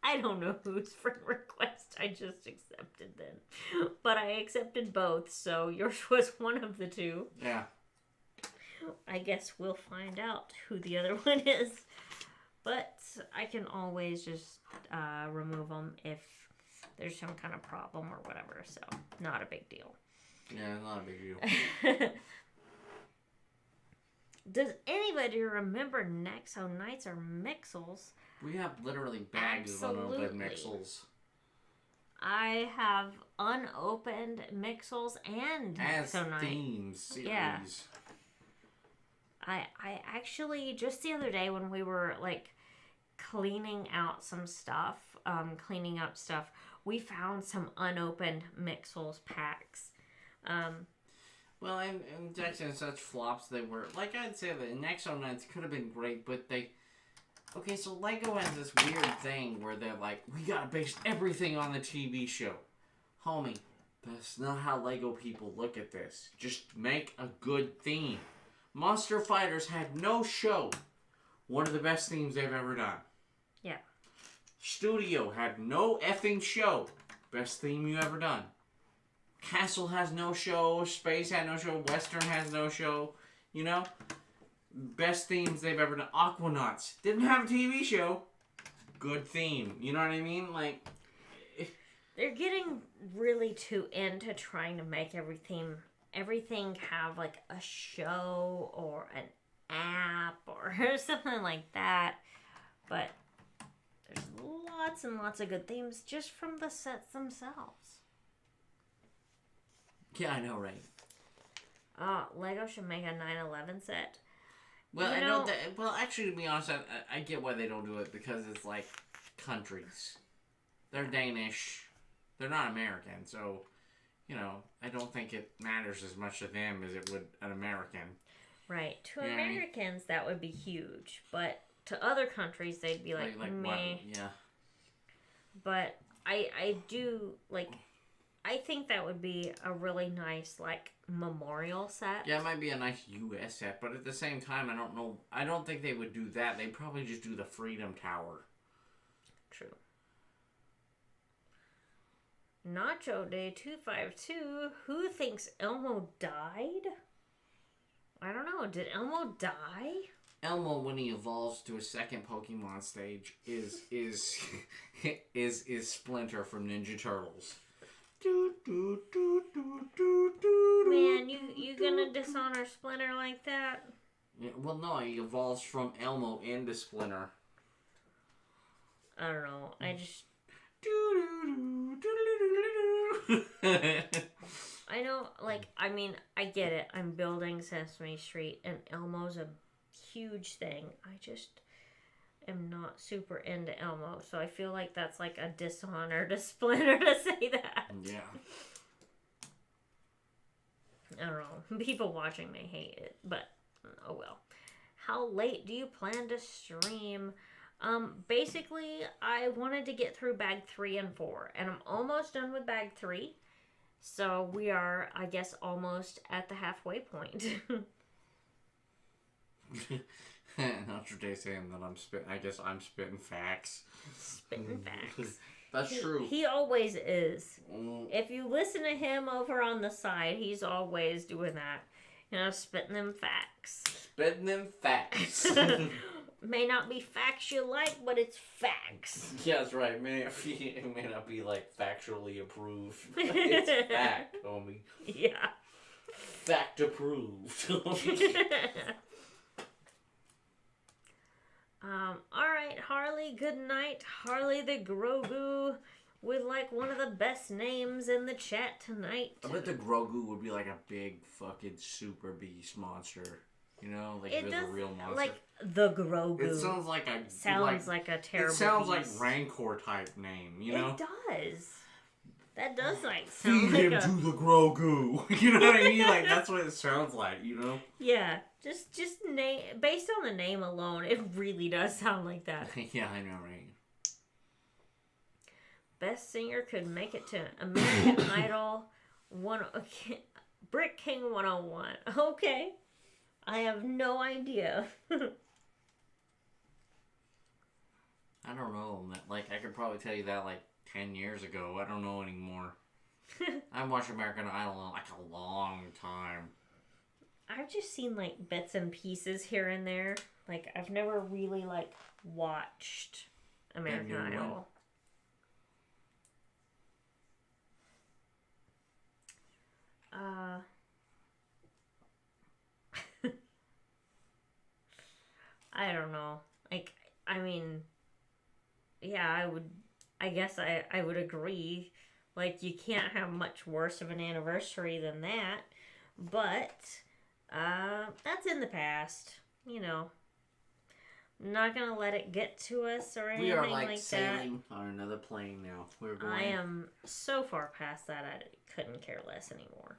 I don't know whose friend request I just accepted then. But I accepted both, so yours was one of the two. Yeah. I guess we'll find out who the other one is. But I can always just remove them if there's some kind of problem or whatever. So, not a big deal. Yeah, not a big deal. Does anybody remember Nexo Knights or Mixels? We have literally bags of unopened Mixels. I have unopened Mixels and Nexo Knights. Themes series. Yeah. I actually, just the other day when we were, like, cleaning out some stuff, cleaning up stuff, we found some unopened Mixels packs. Well, Well, and Jackson and such flops they were. Like, I'd say the Nexo Knights could have been great, but they... Okay, so Lego has this weird thing where they're like, we gotta base everything on the TV show. Homie, that's not how Lego people look at this. Just make a good theme. Monster Fighters had no show. One of the best themes they've ever done. Yeah. Studio had no effing show. Best theme you ever done. Castle has no show. Space had no show. Western has no show. You know? Best themes they've ever done. Aquanauts didn't have a TV show. Good theme. You know what I mean? Like... They're getting really too into trying to make everything have like a show or an app or something like that. But there's lots and lots of good themes just from the sets themselves. Yeah, I know, right? Lego should make a 9/11 set. Well, I know that. Well, actually, to be honest, I get why they don't do it because it's like countries. They're Danish. They're not American, so, you know, I don't think it matters as much to them as it would an American. Right. To Americans, that would be huge. But to other countries, they'd be like meh. What? Yeah. But I do, like, I think that would be a really nice, like, memorial set. Yeah, it might be a nice U.S. set, but at the same time, I don't know. I don't think they would do that. They'd probably just do the Freedom Tower. True. Nacho Day 252. Who thinks Elmo died? I don't know. Did Elmo die? Elmo, when he evolves to a second Pokemon stage, is Splinter from Ninja Turtles. Man, you gonna dishonor Splinter like that? Yeah, well, no, he evolves from Elmo into Splinter. I don't know. I just... I know, like, I mean, I get it. I'm building Sesame Street, and Elmo's a huge thing. I just am not super into Elmo, so I feel like that's like a dishonor to Splinter to say that. Yeah. I don't know. People watching may hate it, but oh well. How late do you plan to stream? Basically, I wanted to get through bag 3 and 4, and I'm almost done with bag 3. So we are, I guess, almost at the halfway point. Not your day saying that I guess I'm spitting facts. Spitting facts. That's true. He always is. If you listen to him over on the side, he's always doing that. You know, spitting them facts. Spitting them facts. May not be facts you like, but it's facts. Yeah, that's right. It may not be, like, factually approved. It's fact, homie. Yeah. Fact approved. Alright, Harley, good night. Harley the Grogu with, like, one of the best names in the chat tonight. I bet the Grogu would be, like, a big fucking super beast monster. You know, like if it was a real monster. Like the Grogu. It sounds like a a terrible. It sounds beast. like Rancor type name, you know? It does. That does like sound Feed like him to the Grogu. You know what I mean? Like that's what it sounds like, you know? Yeah. Just name based on the name alone, it really does sound like that. Yeah, I know, right? Best singer could make it to American Idol Brick King 101. Okay. I have no idea. I don't know. Like, I could probably tell you that, like, 10 years ago. I don't know anymore. I haven't watched American Idol in, like, a long time. I've just seen, like, bits and pieces here and there. Like, I've never really, like, watched American Idol. I don't know. Like, I mean, yeah, I guess I would agree. Like, you can't have much worse of an anniversary than that. But, that's in the past. You know. I'm not going to let it get to us or anything like that. We are, like, sailing on another plane now. We're going... I am so far past that, I couldn't care less anymore.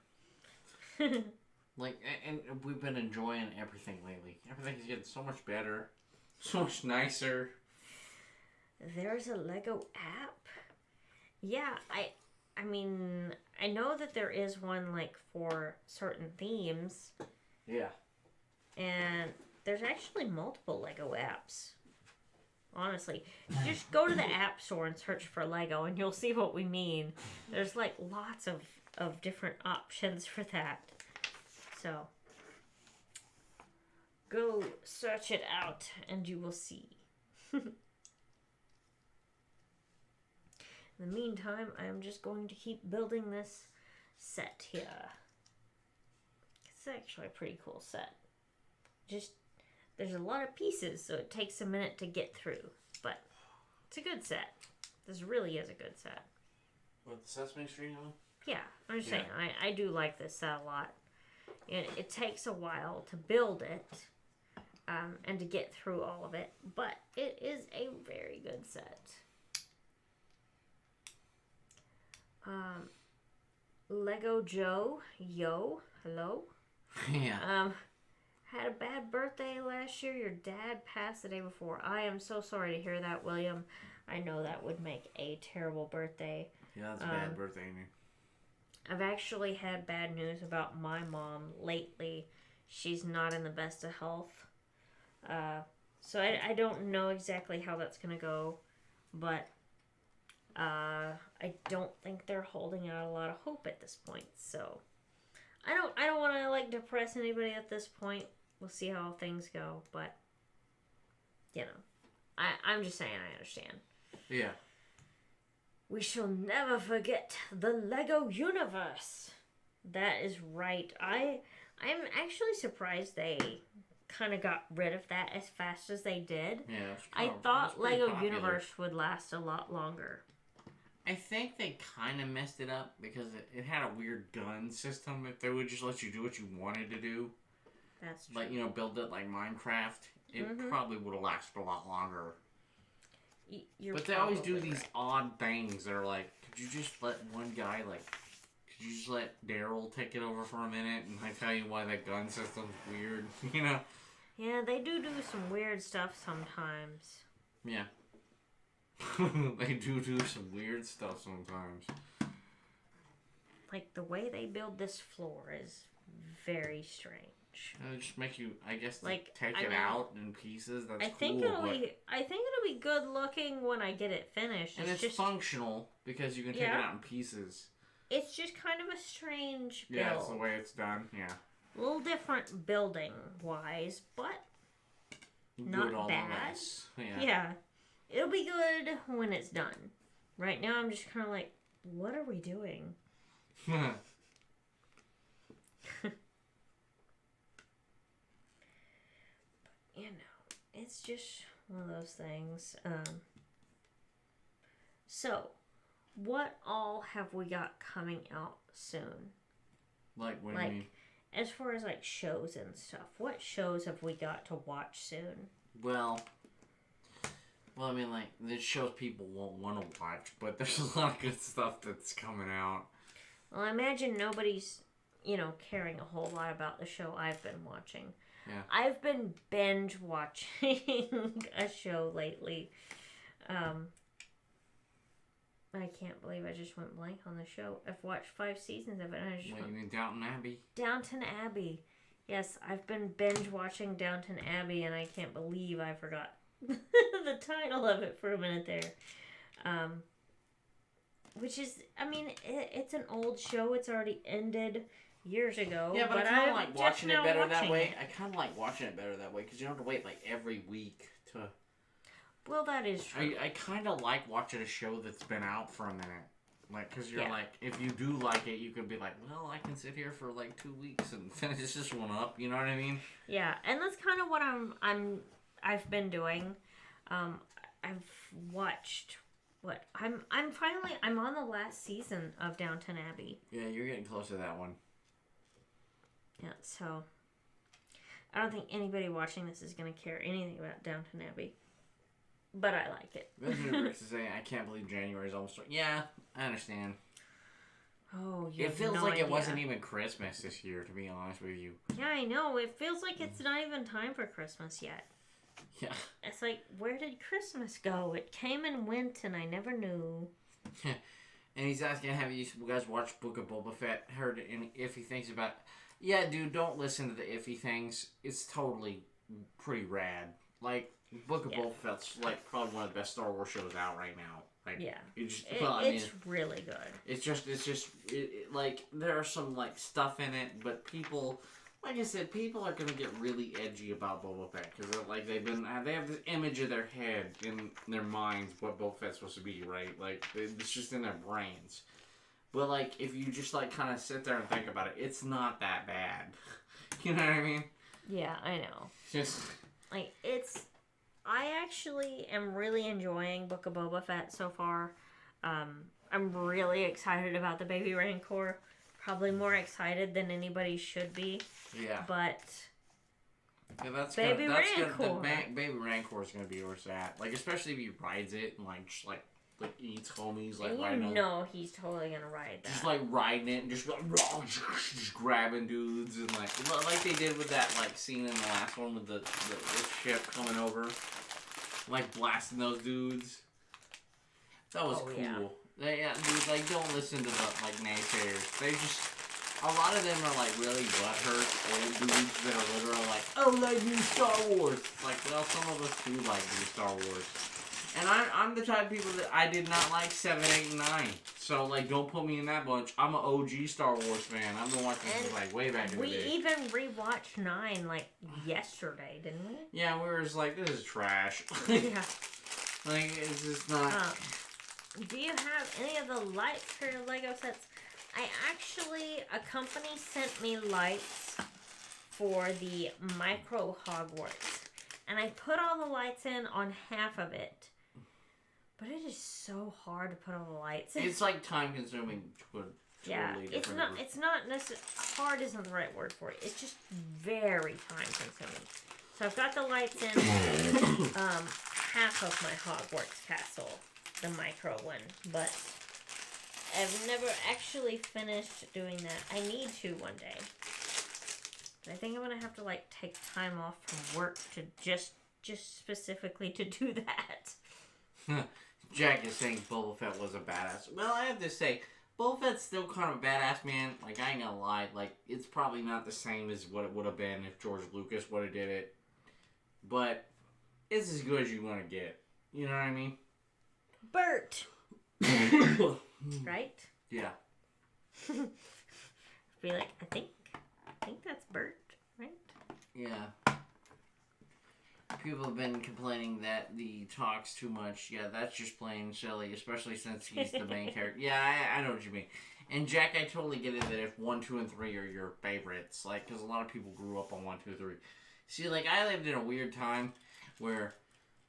Like, and we've been enjoying everything lately. Everything's getting so much better, so much nicer. There's a Lego app. Yeah, I mean, I know that there is one like for certain themes. Yeah. And there's actually multiple Lego apps. Honestly, just go to the app store and search for Lego, and you'll see what we mean. There's like lots of different options for that. So go search it out, and you will see. In the meantime, I'm just going to keep building this set here. It's actually a pretty cool set. Just, there's a lot of pieces, so it takes a minute to get through. But it's a good set. This really is a good set. What, the Sesame Street one? Yeah, I'm just saying, I do like this set a lot. It takes a while to build it, and to get through all of it, but it is a very good set. Lego Joe, yo, hello? Yeah. Had a bad birthday last year. Your dad passed the day before. I am so sorry to hear that, William. I know that would make a terrible birthday. Yeah, that's a bad birthday news. I've actually had bad news about my mom lately. She's not in the best of health. So I don't know exactly how that's going to go. But I don't think they're holding out a lot of hope at this point. So I don't want to like depress anybody at this point. We'll see how things go, but you know, I'm just saying I understand. Yeah. We shall never forget the Lego universe. That is right. I'm actually surprised they kind of got rid of that as fast as they did. Yeah. I thought Lego Universe would last a lot longer. I think they kind of messed it up because it had a weird gun system. If they would just let you do what you wanted to do, that's true. like, you know, build it like Minecraft, it probably would have lasted a lot longer. But they always do these odd things that are like, could you just let one guy, like, could you just let Daryl take it over for a minute and I tell you why that gun system's weird, you know? Yeah, they do some weird stuff sometimes. Yeah. They do some weird stuff sometimes. Like, the way they build this floor is very strange. It just makes you, I guess, like, take it out in pieces. That's I think cool, I think it'll be good looking when I get it finished. And it's just functional because you can take it out in pieces. It's just kind of a strange build. Yeah, that's the way it's done. Yeah. A little different building wise, but not bad. Yeah. It'll be good when it's done. Right now, I'm just kind of like, what are we doing? You know, it's just one of those things. So, what all have we got coming out soon? Like, what do you mean? As far as, like, shows and stuff, what shows have we got to watch soon? Well, I mean, like, there's shows people won't want to watch, but there's a lot of good stuff that's coming out. Well, I imagine nobody's, you know, caring a whole lot about the show I've been watching. Yeah. I've been binge watching a show lately. I can't believe I just went blank on the show. I've watched 5 seasons of it. And I just you mean Downton Abbey? Downton Abbey. Yes, I've been binge watching Downton Abbey, and I can't believe I forgot the title of it for a minute there. Which is, I mean, it's an old show. It's already ended years ago. Yeah, but I kind of like watching it better that way. It. I kind of like watching it better that way because you don't have to wait like every week to... Well, that is true. I kind of like watching a show that's been out for a minute. Like, because you're like, if you do like it, you could be like, well, I can sit here for like 2 weeks and finish this one up. You know what I mean? Yeah, and that's kind of what I've been doing. I've watched I'm on the last season of Downton Abbey. Yeah, you're getting close to that one. Yeah, so I don't think anybody watching this is going to care anything about Downton Abbey. But I like it. That's what Rick's saying. I can't believe January's almost... Yeah, I understand. Oh, you It have feels no like idea. it wasn't even Christmas this year, to be honest with you. Yeah, I know. It feels like it's not even time for Christmas yet. Yeah. It's like, where did Christmas go? It came and went, and I never knew. And he's asking, have you guys watched Book of Boba Fett? Heard any iffy things about... Yeah, dude, don't listen to the iffy things. It's totally pretty rad. Like, Book of Boba Fett's, like, probably one of the best Star Wars shows out right now. Like, Yeah. it's really good. It's just, like, there are some, like, stuff in it, but people... Like I said, people are gonna get really edgy about Boba Fett because like they have this image of their head in their minds what Boba Fett's supposed to be, right? Like it's just in their brains. But like if you just like kind of sit there and think about it, it's not that bad. You know what I mean? Yeah, I know. Just like I actually am really enjoying Book of Boba Fett so far. I'm really excited about the Baby Rancor. Probably more excited than anybody should be. Yeah. But Baby Rancor is gonna be where it's at. Like especially if he rides it and like just like eats homies like riding on. No, he's totally gonna ride that. Just like riding it and just just grabbing dudes and like they did with that like scene in the last one with the ship coming over, like blasting those dudes. That was cool. Yeah, dude, like don't listen to the like naysayers. They just a lot of them are like really butthurt old dudes that are literally like, oh, like new Star Wars. Like, well, some of us do like new Star Wars. And I'm the type of people that I did not like 7, 8, and 9. So like, don't put me in that bunch. I'm an OG Star Wars fan. I've been watching this like way back in the day. We even rewatched 9 like yesterday, didn't we? Yeah, we were just like, this is trash. Yeah. Like it's just not. Do you have any of the lights for your Lego sets? A company sent me lights for the micro Hogwarts. And I put all the lights in on half of it. But it is so hard to put all the lights in. It's like time consuming to a totally different it's not necessarily, hard isn't the right word for it. It's just very time consuming. So I've got the lights in half of my Hogwarts castle. The micro one, but I've never actually finished doing that. I need to one day. But I think I'm gonna have to like take time off from work to just specifically to do that. Jack is saying Boba Fett was a badass. Well, I have to say, Boba Fett's still kind of a badass, man. Like, I ain't gonna lie. Like, it's probably not the same as what it would have been if George Lucas would have did it. But it's as good as you want to get. You know what I mean? Bert. Right? Yeah. Be like, I think that's Bert, right? Yeah. People have been complaining that he talks too much. Yeah, that's just plain silly, especially since he's the main character. Yeah, I know what you mean. And Jack, I totally get it that if 1, 2, and 3 are your favorites, like, because a lot of people grew up on 1, 2, 3. See, like, I lived in a weird time where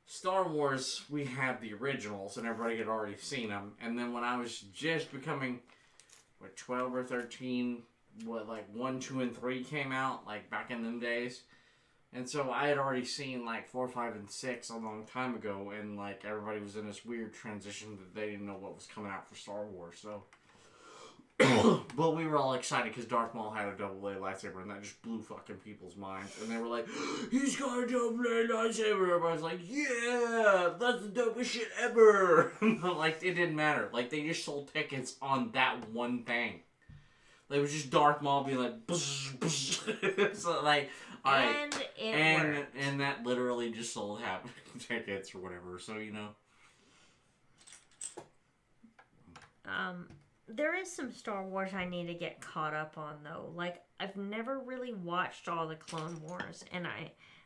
Star Wars, we had the originals, and everybody had already seen them. And then when I was just becoming, 12 or 13, 1, 2, and 3 came out, like, back in them days. And so I had already seen, 4, 5, and 6 a long time ago, and, everybody was in this weird transition that they didn't know what was coming out for Star Wars, so. But we were all excited because Darth Maul had a double-A lightsaber, and that just blew fucking people's minds. And they were like, he's got a double-A lightsaber! Everybody's like, yeah! That's the dopest shit ever! It didn't matter. They just sold tickets on that one thing. It was just Darth Maul being like, bush, bush. So, alright. And that literally just sold half tickets or whatever, so, There is some Star Wars I need to get caught up on, though. I've never really watched all the Clone Wars, and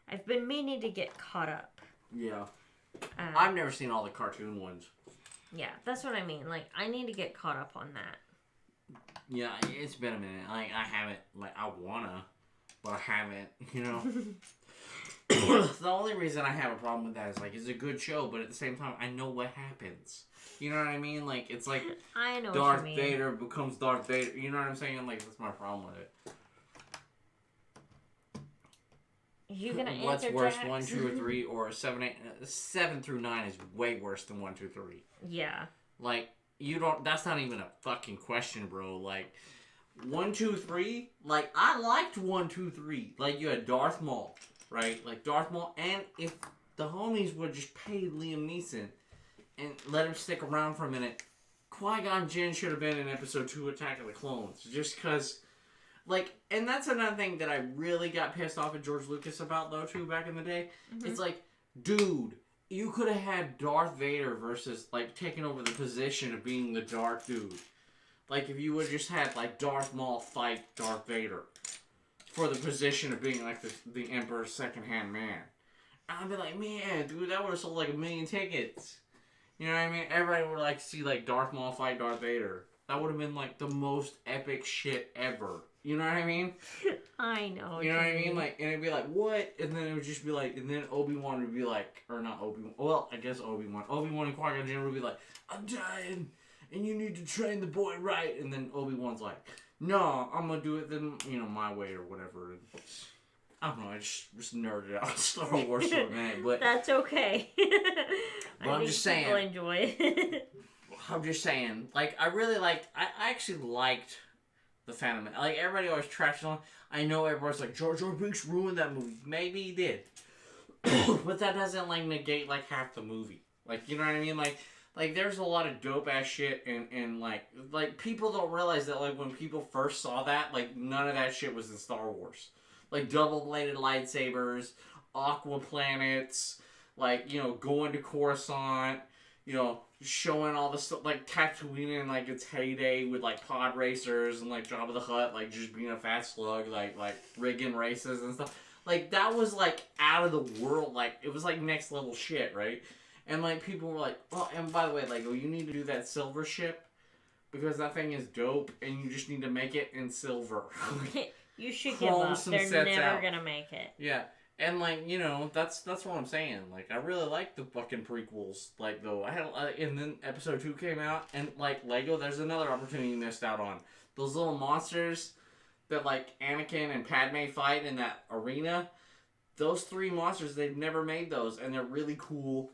I've been meaning to get caught up. Yeah. I've never seen all the cartoon ones. Yeah, that's what I mean. I need to get caught up on that. Yeah, it's been a minute. I haven't, I wanna, but I haven't, The only reason I have a problem with that is, it's a good show, but at the same time, I know what happens. You know what I mean? It's like I know Darth what you mean. Vader becomes Darth Vader. You know what I'm saying? That's my problem with it. You gonna answer What's worse, Jax? 1, 2, or 3, or 7, 8, 7 through 9 is way worse than 1, 2, 3. Yeah. you don't. That's not even a fucking question, bro. Like 1, 2, 3. Like I liked 1, 2, 3. Like you had Darth Maul, right? Like Darth Maul, and if the homies would just pay Liam Neeson and let him stick around for a minute, Qui-Gon Jinn should have been in Episode 2 Attack of the Clones. Just because, like, and that's another thing that I really got pissed off at George Lucas about, though, too, back in the day. Mm-hmm. It's like, dude, you could have had Darth Vader versus, like, taking over the position of being the dark dude. Like, if you would have just had, like, Darth Maul fight Darth Vader for the position of being, like, the Emperor's second-hand man. I'd be like, man, dude, that would have sold, like, 1 million tickets. You know what I mean? Everybody would like to see like Darth Maul fight Darth Vader. That would have been like the most epic shit ever. You know what I mean? I know. You know what I mean? Like, and it'd be like, what? And then it would just be like, and then Obi-Wan would be like, or not Obi-Wan. Well, I guess Obi-Wan. Obi-Wan and Qui-Gon Jinn would be like, I'm dying, and you need to train the boy right. And then Obi-Wan's like, no, I'm gonna do it then, you know, my way or whatever. I don't know, I just nerded out on Star Wars for a minute, but... That's okay. But I'm just saying... People enjoy it. I'm just saying, like, I actually liked The Phantom Menace. Like, everybody always trashes on. I know everybody's like, Jar Jar Binks ruined that movie. Maybe he did. But that doesn't, like, negate, like, half the movie. Like, you know what I mean? Like there's a lot of dope-ass shit, and like, people don't realize that, like, when people first saw that, like, none of that shit was in Star Wars. Like, double-bladed lightsabers, aqua planets, like, you know, going to Coruscant, you know, showing all the stuff, like, Tatooine in, like, its heyday with, like, pod racers and, like, Jabba the Hutt, like, just being a fat slug, like rigging races and stuff. Like, that was, like, out of the world, like, it was, like, next level shit, right? And, like, people were like, oh, and by the way, like, oh, you need to do that silver ship because that thing is dope and you just need to make it in silver. You should give up. They're never gonna make it. Yeah. And, like, you know, that's what I'm saying. Like, I really like the fucking prequels. Like, though, and then Episode 2 came out, and, like, Lego, there's another opportunity you missed out on. Those little monsters that, like, Anakin and Padme fight in that arena, those 3 monsters, they've never made those, and they're really cool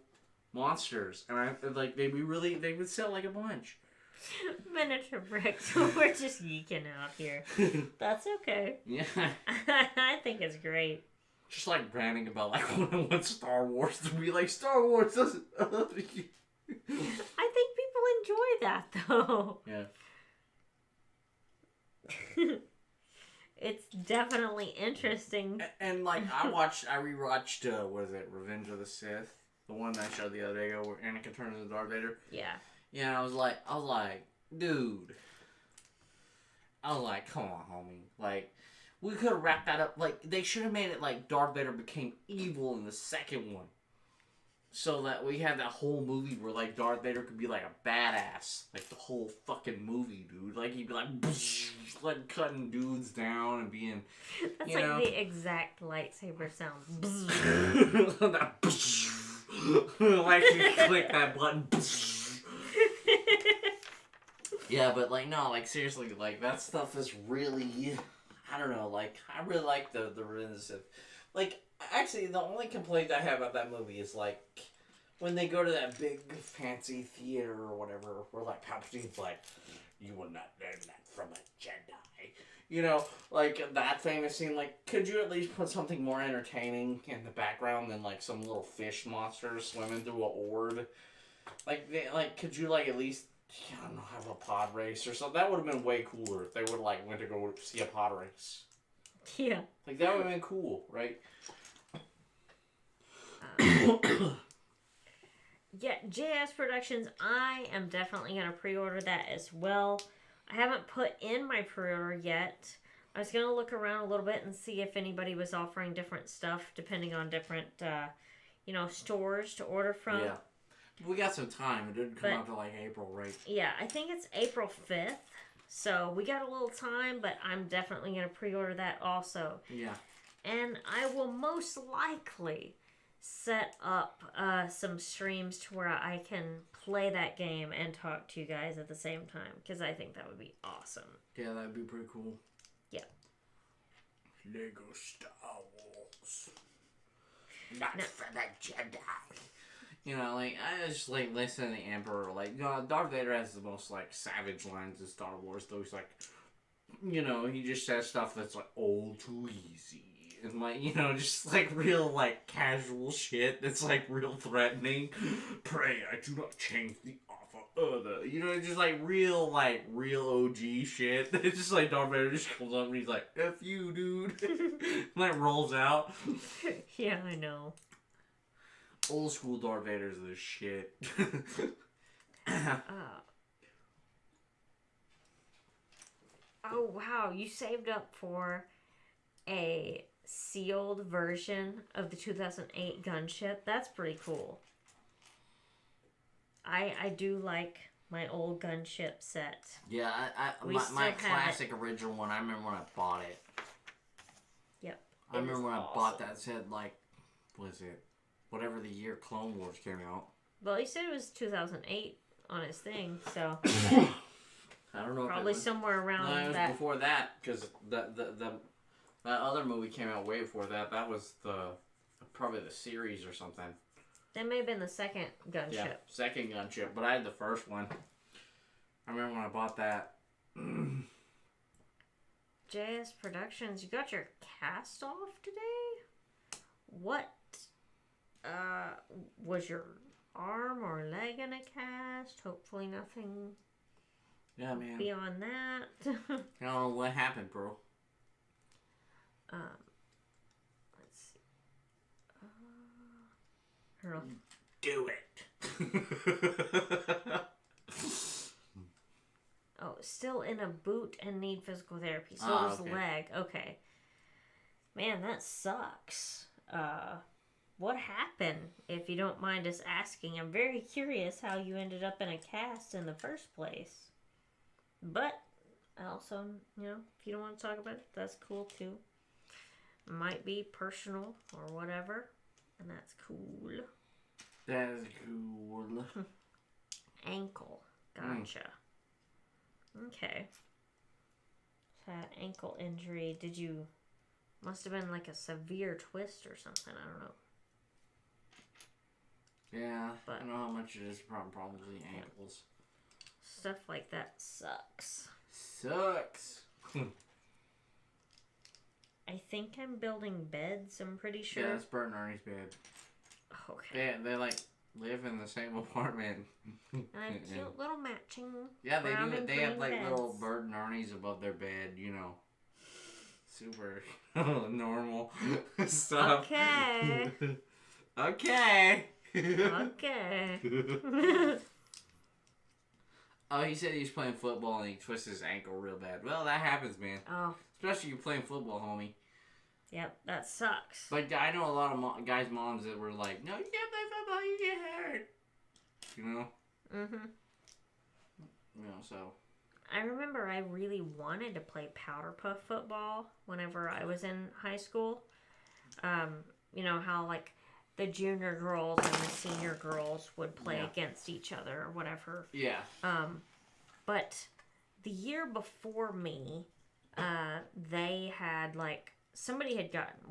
monsters. And, they would sell, like, a bunch. Miniature bricks. We're just geeking out here. That's okay. Yeah. I think it's great. Just like ranting about, like, when I want Star Wars to be like, Star Wars doesn't... I think people enjoy that, though. Yeah. It's definitely interesting. And like, I rewatched, what is it, Revenge of the Sith? The one that I showed the other day ago where Anakin turned into Darth Vader. Yeah. Yeah, I was like, dude. I was like, come on, homie. Like, we could have wrapped that up. Like, they should have made it like Darth Vader became evil in the second one. So that we had that whole movie where, like, Darth Vader could be, like, a badass. Like, the whole fucking movie, dude. Like, he'd be, like cutting dudes down and being, That's you know. the exact lightsaber sound. Like, you click that button. Yeah, but, like, no, like, seriously, like, that stuff is really, I don't know, like, I really like the Revenge of the Sith. Like, actually, the only complaint I have about that movie is, like, when they go to that big, fancy theater or whatever, where, like, Palpatine's like, you will not learn that from a Jedi. You know, like, that famous scene, like, could you at least put something more entertaining in the background than, like, some little fish monster swimming through a orb? Like, could you, like, at least, I don't know, have a pod race or something? That would have been way cooler if they would have, like, went to go see a pod race. Yeah. Like, that would have been cool, right? Yeah, JS Productions, I am definitely going to pre-order that as well. I haven't put in my pre-order yet. I was going to look around a little bit and see if anybody was offering different stuff depending on different, stores to order from. Yeah. We got some time. It didn't come out till, like, April, right? Yeah, I think it's April 5th. So we got a little time, but I'm definitely going to pre-order that also. Yeah. And I will most likely set up some streams to where I can play that game and talk to you guys at the same time, because I think that would be awesome. Yeah, that'd be pretty cool. Yeah. Lego Star Wars. Not for the Jedi. You know, like, I just, like, listen to the Emperor. Like, you know, Darth Vader has the most, like, savage lines in Star Wars. Though he's, like, you know, he just says stuff that's, like, all too easy. And, like, you know, just, like, real, like, casual shit that's, like, real threatening. Pray I do not change the offer other. You know, just, like, real OG shit. It's just, like, Darth Vader just comes up and he's like, F you, dude. And, like, rolls out. Yeah, I know. Old school Darth Vader's the shit. Oh, wow. You saved up for a sealed version of the 2008 gunship. That's pretty cool. I do like my old gunship set. Yeah, my classic original one, I remember when I bought it. Yep. I remember when I bought that set, like, what is it? Whatever the year Clone Wars came out. Well, he said it was 2008 on his thing, so I don't know. Probably somewhere around that. No, it was before that, because that other movie came out way before that. That was probably the series or something. That may have been the second gunship. Yeah, second gunship, but I had the first one. I remember when I bought that. JS Productions, you got your cast off today? What? Was your arm or leg in a cast? Hopefully nothing. Yeah, man. Beyond that. I don't know what happened, bro. Let's see. I don't know. Do it. Oh, still in a boot and need physical therapy. So it was okay. leg. Okay. Man, that sucks. What happened, if you don't mind us asking? I'm very curious how you ended up in a cast in the first place. But, also, you know, if you don't want to talk about it, that's cool too. Might be personal or whatever, and that's cool. That is cool. Ankle. Gotcha. Okay. That ankle injury, must have been like a severe twist or something, I don't know. Yeah, But, I don't know how much it is, probably ankles. Stuff like that sucks. Sucks. I think I'm building beds, I'm pretty sure. Yeah, that's Bert and Ernie's bed. Okay. They like live in the same apartment. And I have cute little matching. Yeah, they brown do. and They have green like beds. little Bert and Ernie's above their bed, you know. Super normal stuff. Okay. Okay. Okay. Oh, he said he was playing football and he twisted his ankle real bad. Well, that happens, man. Oh. Especially you playing football, homie. Yep, that sucks. But I know a lot of guys' moms that were like, no, you can't play football, you get hurt. You know? Mm-hmm. You know, so. I remember I really wanted to play powder puff football whenever I was in high school. You know how, like, the junior girls and the senior girls would play against each other or whatever. Yeah. But the year before me, they had, like,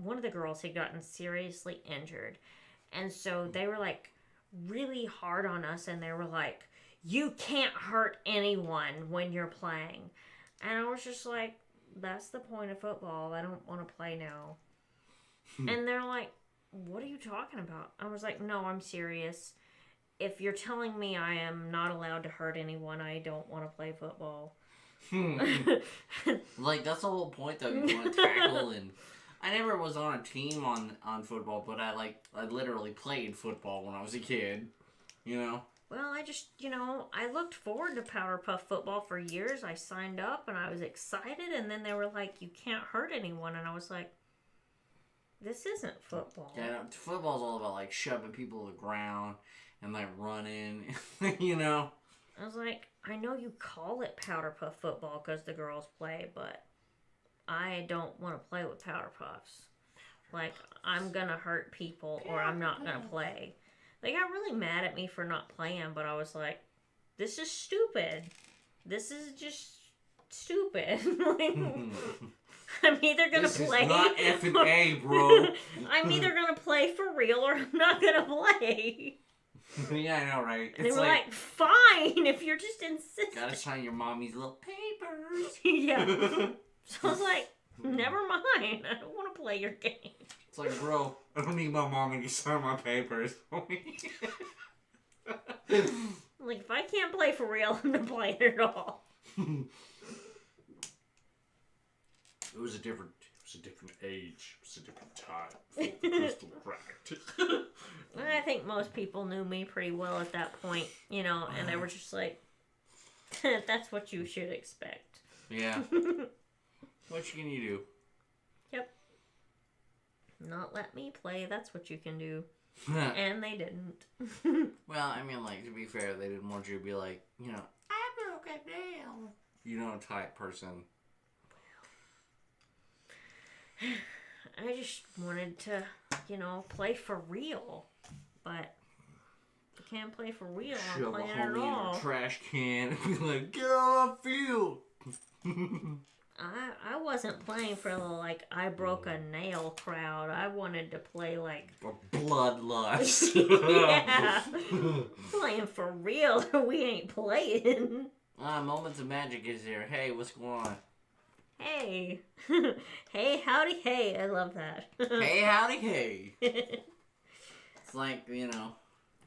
one of the girls had gotten seriously injured. And so they were, like, really hard on us, and they were like, you can't hurt anyone when you're playing. And I was just like, that's the point of football. I don't want to play now. And they're like, what are you talking about? I was like, no, I'm serious. If you're telling me I am not allowed to hurt anyone, I don't want to play football. Like, that's the whole point, though. You want to tackle, and I never was on a team on football, but I literally played football when I was a kid, you know? Well, I looked forward to Powder Puff football for years. I signed up, and I was excited, and then they were like, you can't hurt anyone, and I was like, this isn't football. Yeah, football's all about, like, shoving people to the ground and, like, running, you know? I was like, I know you call it Powder Puff football because the girls play, but I don't want to play with Powder Puffs. Like, I'm going to hurt people or I'm not going to play. They got really mad at me for not playing, but I was like, this is stupid. This is just stupid. Like, I'm either going to play. This is not F&A, bro. I'm either going to play for real or I'm not going to play. Yeah, I know, right? And they were like, fine, if you're just insistent. Gotta sign your mommy's little papers. Yeah. So I was like, never mind. I don't want to play your game. It's like, bro, I don't need my mommy to sign my papers. Like, if I can't play for real, I'm not playing at all. It was a different age. It was a different time. Before the crystal cracked. I think most people knew me pretty well at that point, you know, and they were just like, that's what you should expect. Yeah. What can you do? Yep. Not let me play, that's what you can do. And they didn't. Well, I mean, like, to be fair, they didn't want you to be like, you know, I broke a nail. You know, type person. I just wanted to, you know, play for real. But if I can't play for real, I'm Shove a playing at homie all. in a trash can and be like, get on the field. I wasn't playing for the, like, I broke a nail crowd. I wanted to play, like... Bloodlust. Yeah. Playing for real. We ain't playing. Moments of Magic is here. Hey, what's going on? Hey. Hey, howdy, hey. I love that. Hey, howdy, hey. It's like, you know.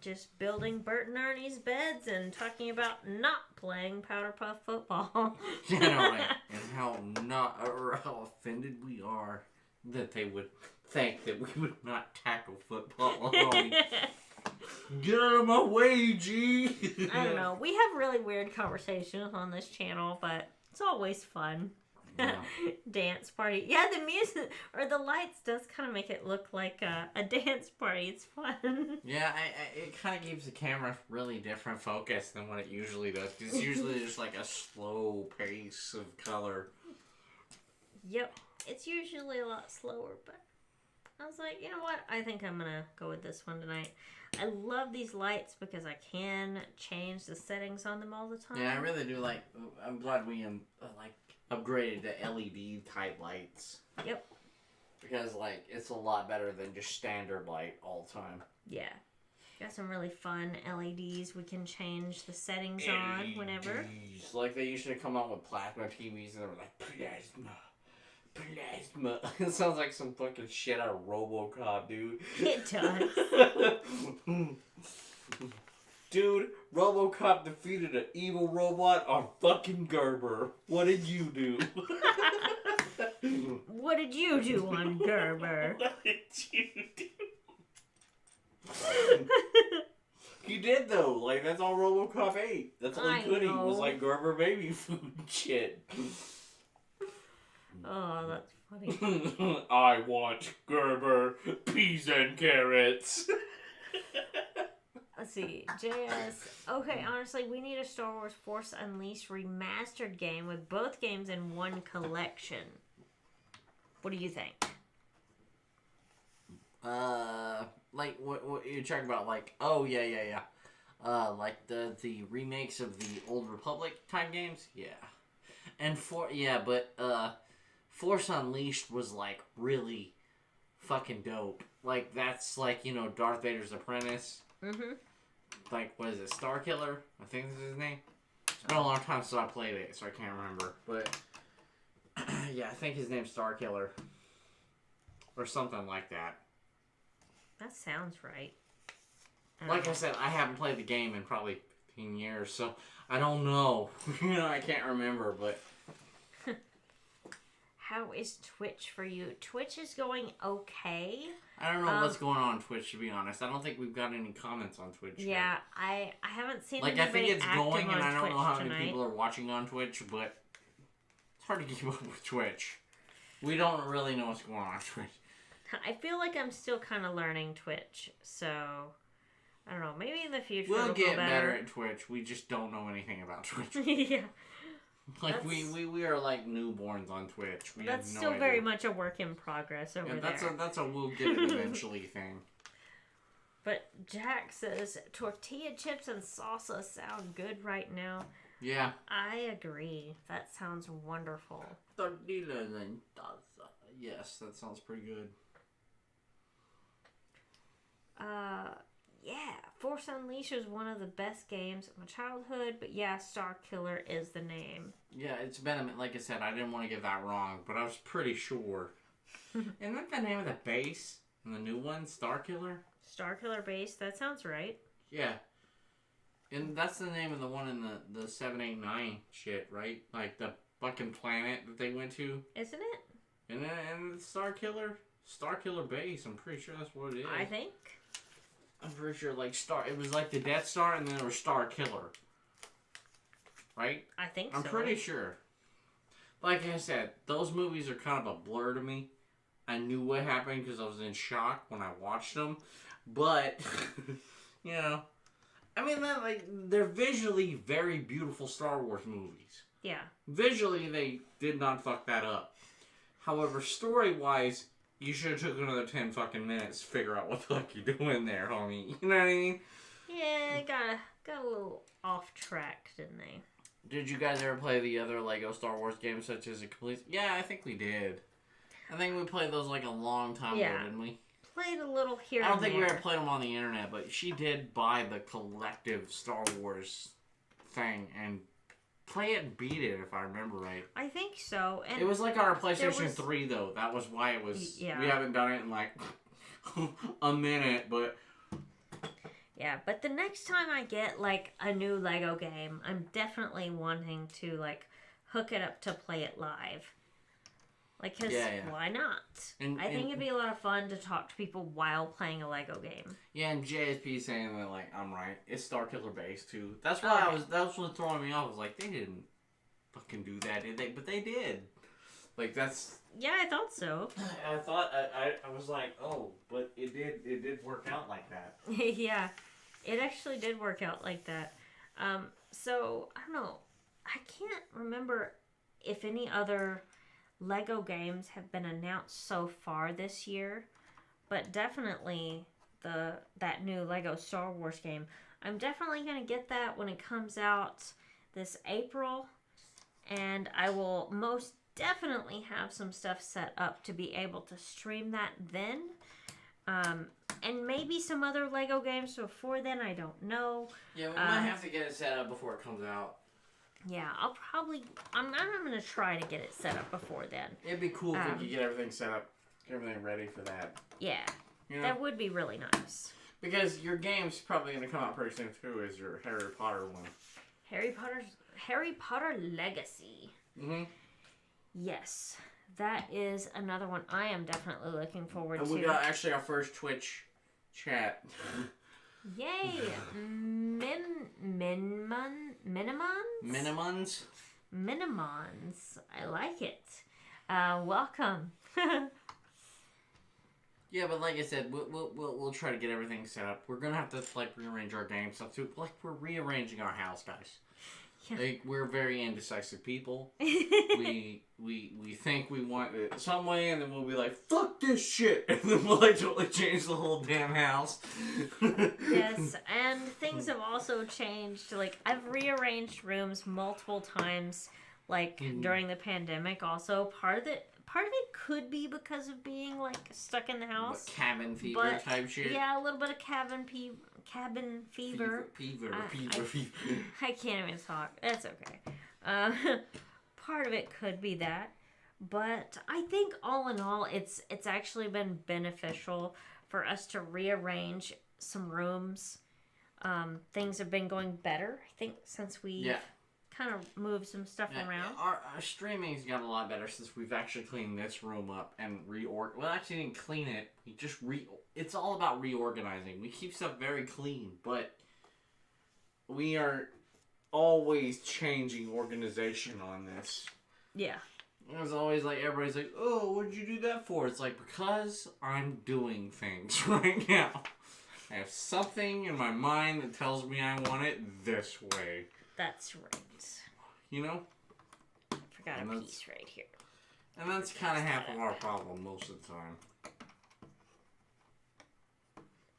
Just building Bert and Ernie's beds and talking about not playing Powder Puff football. You know, right? And how offended we are that they would think that we would not tackle football. Get out of my way, G. I don't know. We have really weird conversations on this channel, but it's always fun. Yeah. Dance party. Yeah, the music or the lights does kind of make it look like a dance party. It's fun. Yeah, it kind of gives the camera really different focus than what it usually does. Because it's usually just like a slow pace of color. Yep. It's usually a lot slower, but I was like, you know what? I think I'm going to go with this one tonight. I love these lights because I can change the settings on them all the time. Yeah, I really do like... I'm glad we upgraded to LED type lights. Yep. Because, like, it's a lot better than just standard light all the time. Yeah. Got some really fun LEDs we can change the settings on whenever. Like, they used to come out with plasma TVs and they were like, plasma. It sounds like some fucking shit out of RoboCop, dude. It does. Dude, RoboCop defeated an evil robot on fucking Gerber. What did you do? What did you do on Gerber? What did you do? He did though. Like, that's all RoboCop ate. That's all he could eat was like Gerber baby food and shit. Oh, that's funny. I want Gerber peas and carrots. Let's see, JS. Okay, honestly, we need a Star Wars Force Unleashed remastered game with both games in one collection. What do you think? Like what you're talking about? Like, oh yeah. Like the remakes of the Old Republic type games, yeah. And Force Unleashed was like really fucking dope. Like that's like, you know, Darth Vader's apprentice. Mm-hmm. Like, what is it, Starkiller? I think this is his name. It's been a long time since I played it, so I can't remember. But yeah, I think his name's Starkiller. Or something like that. That sounds right. Like I said, I haven't played the game in probably 15 years, so I don't know. You know, I can't remember, but... How is Twitch for you? Twitch is going okay. I don't know what's going on Twitch, to be honest. I don't think we've got any comments on Twitch Yeah, yet. I haven't seen like, I think it's going, and I don't Twitch know how many tonight. people are watching on Twitch, but it's hard to keep up with Twitch. We don't really know what's going on Twitch. I feel like I'm still kind of learning Twitch, so I don't know. Maybe in the future We'll it'll get go better at Twitch. We just don't know anything about Twitch. Yeah. Like, we are like newborns on Twitch. We That's have no still idea. very much a work in progress over Yeah, there. that's a we'll get it eventually thing. But Jack says tortilla chips and salsa sound good right now. Yeah. I agree. That sounds wonderful. Tortillas and salsa. Yes, that sounds pretty good. Yeah, Force Unleashed is one of the best games of my childhood, but yeah, Star Killer is the name. Yeah, it's been a minute. Like I said, I didn't want to get that wrong, but I was pretty sure. Isn't that the name of the base in the new one, Star Killer? Star Killer Base, that sounds right. Yeah. And that's the name of the one in the 789 shit, right? Like the fucking planet that they went to. Isn't it? And Star Killer? Star Killer Base, I'm pretty sure that's what it is. I think. I'm pretty sure, like, it was like the Death Star and then there was Star Killer. Right? I think I'm pretty sure. Like I said, those movies are kind of a blur to me. I knew what happened because I was in shock when I watched them. But, you know, I mean, they're visually very beautiful Star Wars movies. Yeah. Visually, they did not fuck that up. However, story-wise, you should have took another 10 fucking minutes to figure out what the fuck you're doing there, homie. You know what I mean? Yeah, got a little off track, didn't they? Did you guys ever play the other Lego Star Wars games such as a complete... Yeah, I think we did. I think we played those like a long time ago, didn't we? Played a little here I don't and think there. we ever played them on the internet, but she did buy the collective Star Wars thing and play it and beat it, if I remember right. I think so. And it was like our PlayStation 3, though. That was why it was... Yeah. We haven't done it in like a minute, but... Yeah, but the next time I get like a new Lego game, I'm definitely wanting to like hook it up to play it live. Like, cause why not? I think it'd be a lot of fun to talk to people while playing a Lego game. Yeah, and JSP saying that, like, I'm right. It's Star Killer Base too. That's why that was what throwing me off. I was like, they didn't fucking do that, did they? But they did. Like, that's... Yeah, I thought so. I thought, I was like, oh, but it did work out like that. Yeah, it actually did work out like that. So, I don't know. I can't remember if any other Lego games have been announced so far this year, but definitely that new Lego Star Wars game. I'm definitely going to get that when it comes out this April, and I will most definitely have some stuff set up to be able to stream that then. And maybe some other Lego games before then, I don't know. Yeah, we might have to get it set up before it comes out. Yeah, I'm going to try to get it set up before then. It'd be cool if we could get everything set up, get everything ready for that. Yeah, you know? That would be really nice. Because your game's probably going to come out pretty soon too, is your Harry Potter one. Harry Potter Legacy. Mm-hmm. Yes, that is another one I am definitely looking forward to. And we got actually our first Twitch chat. Yay! Minimons? Minimons. I like it. Welcome. Yeah, but like I said, we'll try to get everything set up. We're gonna have to like rearrange our game stuff too. Like we're rearranging our house, guys. Yeah. Like we're very indecisive people. we think we want it some way, and then we'll be like, "Fuck this shit," and then we'll like totally change the whole damn house. Yes, and things have also changed. Like I've rearranged rooms multiple times, like during the pandemic. Also, part of it could be because of being like stuck in the house. What, cabin fever type shit. Yeah, a little bit of cabin fever. Fever. I can't even talk. That's okay. Part of it could be that, but I think all in all, it's actually been beneficial for us to rearrange some rooms. Things have been going better, I think, since we kind of moved some stuff around. Our streaming's got a lot better since we've actually cleaned this room up and well, actually didn't clean it. We just it's all about reorganizing. We keep stuff very clean, but we are always changing organization on this. Yeah. It's always like, everybody's like, oh, what did you do that for? It's like, because I'm doing things right now. I have something in my mind that tells me I want it this way. That's right. You know? Forgot a piece right here. And that's kind of half of our problem most of the time.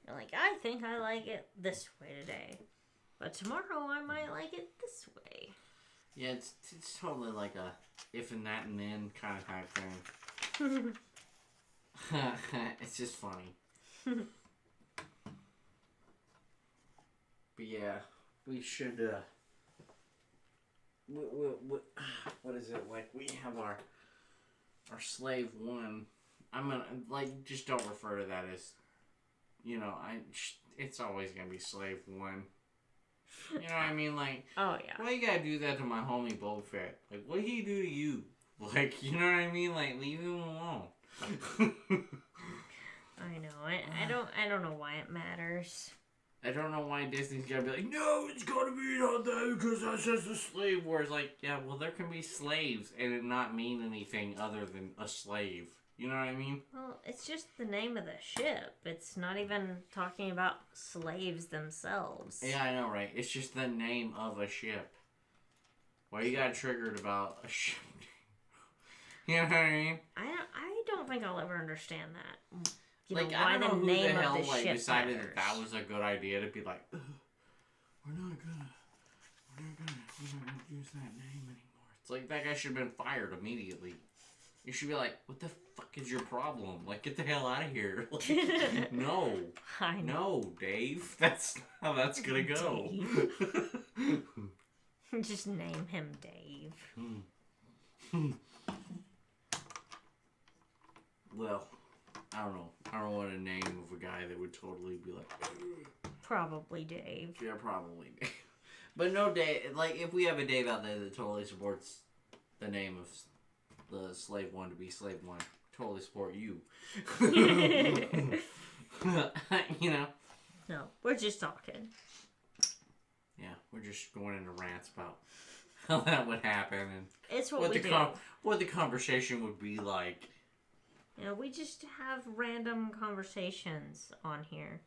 You're like, I think I like it this way today. But tomorrow I might like it this way. Yeah, it's totally like a if and that and then kind of type thing. It's just funny. But yeah, we should, what is it? Like, we have our slave one. I'm gonna, like, just don't refer to that as, you know, it's always gonna be slave one. You know what I mean? Like, oh yeah. Why you gotta do that to my homie Boba Fett? Like, what did he do to you? Like, you know what I mean? Like, leave him alone. I know. I don't know why it matters. I don't know why Disney's gotta be like, no, it's gotta be not that because that's just a slave. Where it's like, yeah, well, there can be slaves and it not mean anything other than a slave. You know what I mean? Well, it's just the name of the ship. It's not even talking about slaves themselves. Yeah, I know, right? It's just the name of a ship. Why you got triggered about a ship? You know what I mean? I don't think I'll ever understand that. You like, know, I don't know who the hell like ship decided matters. that was a good idea to be like, we're not gonna use that name anymore. It's like that guy should have been fired immediately. You should be like, what the fuck is your problem? Like, get the hell out of here. Like, no. I know. No, Dave. That's how that's gonna go. Just name him Dave. Well, I don't know. I don't know what a name of a guy that would totally be like... Probably Dave. Yeah, probably Dave. But no Dave... Like, if we have a Dave out there that totally supports the name of the slave one to be slave one, totally support you. You know? No, we're just talking. Yeah, we're just going into rants about how that would happen and it's what we do. What the conversation would be like. You know, we just have random conversations on here.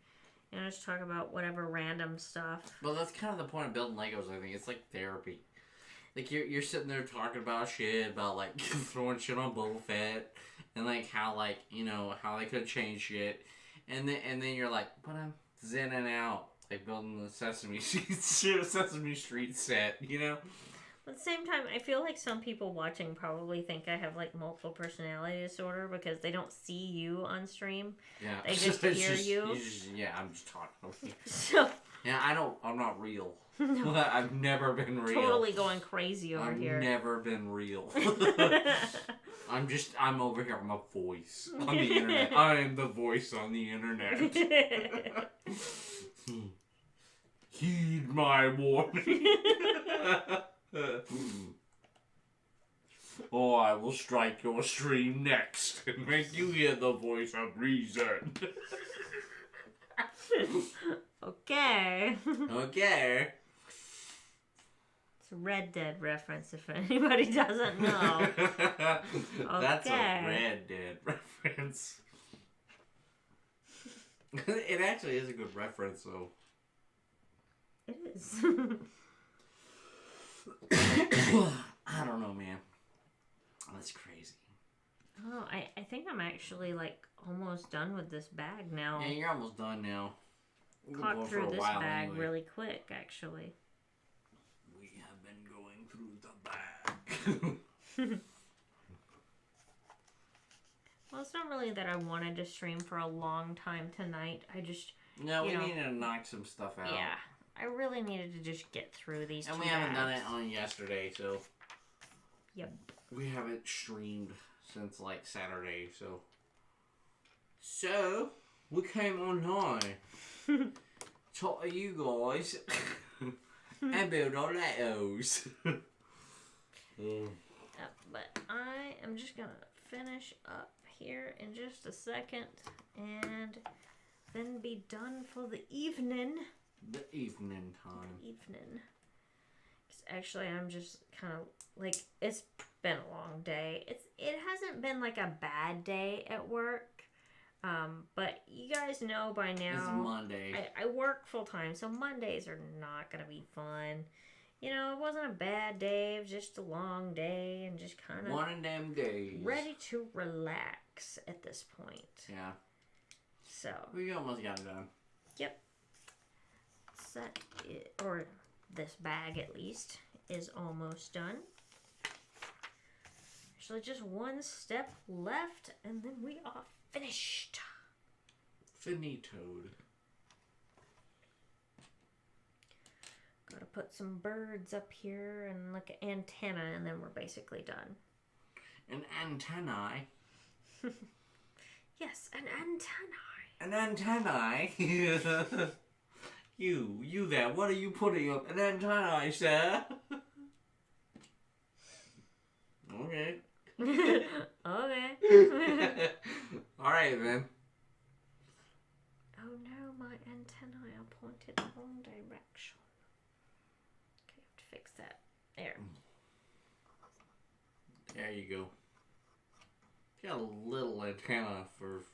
You know, just talk about whatever random stuff. Well, that's kind of the point of building Legos, I think. It's like therapy. Like, you're sitting there talking about shit, about, like, throwing shit on Boba Fett, and, like, how, like, you know, how they could change shit. And then you're like, but I'm zenning out. Like, building the Sesame Street set, you know? At the same time, I feel like some people watching probably think I have, like, multiple personality disorder because they don't see you on stream. Yeah. They just hear you. Yeah, I'm just talking over you. So... Yeah, I'm not real. No. I've never been real. Totally going crazy over here. I've never been real. I'm over here. I'm a voice on the internet. I am the voice on the internet. Heed my warning. Or I will strike your stream next and make you hear the voice of reason. Okay. Okay. It's a Red Dead reference if anybody doesn't know. That's a Red Dead reference. It actually is a good reference, though. It is. I don't know, man. That's crazy. Oh, I think I'm actually, like, almost done with this bag now. Yeah, you're almost done now. Caught through this bag really quick, actually. We have been going through the bag. Well, it's not really that I wanted to stream for a long time tonight. I just... No, we needed to knock some stuff out. Yeah. I really needed to just get through these and two we haven't done bags. it on yesterday, so... Yep. We haven't streamed since, like, Saturday, so... So, we came online. Talk to you guys. And build our Legos. But I am just gonna finish up here in just a second and then be done for the evening. The evening time. The evening. 'Cause actually, I'm just kind of like, it's been a long day. It hasn't been like a bad day at work. But you guys know by now. It's Monday. I work full time, so Mondays are not gonna be fun. You know, it wasn't a bad day. It was just a long day and just kind of one of them days. Ready to relax at this point. Yeah. So We almost got it done. Yep. Set it, or this bag at least is almost done. Actually, just one step left, and then we are finished. Finitoed. Gotta put some birds up here and like an antenna, and then we're basically done. An antennae? Yes, an antennae. An antennae? You there, what are you putting up? An antennae, sir? Okay. Okay. Alright then. Oh no, my antennae are pointed the wrong direction. Okay, have to fix that. There. There you go. Got a little antenna for,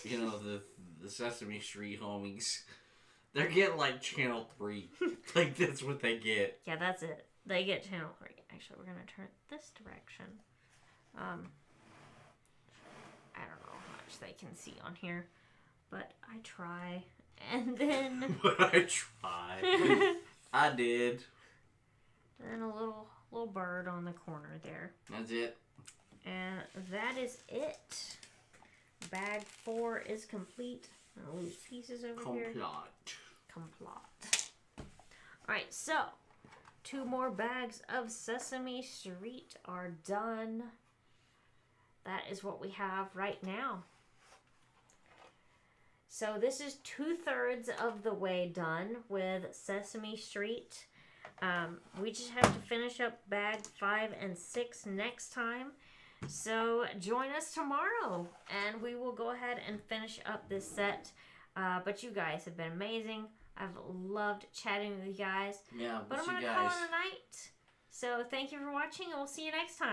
the Sesame Street homies. They're getting like Channel 3. Like, that's what they get. Yeah, that's it. They get Channel 3. Actually, we're going to turn it this direction. I don't know how much they can see on here, but I try. And then... But I tried. I did. And a little bird on the corner there. That's it. And that is it. Bag 4 is complete. I'll lose pieces over here. Complot. Alright, so 2 more bags of Sesame Street are done. That is what we have right now. So this is 2/3 of the way done with Sesame Street. We just have to finish up bag 5 and 6 next time. So join us tomorrow and we will go ahead and finish up this set. But you guys have been amazing. I've loved chatting with you guys. Yeah, but I'm going to call it a night. So thank you for watching and we'll see you next time.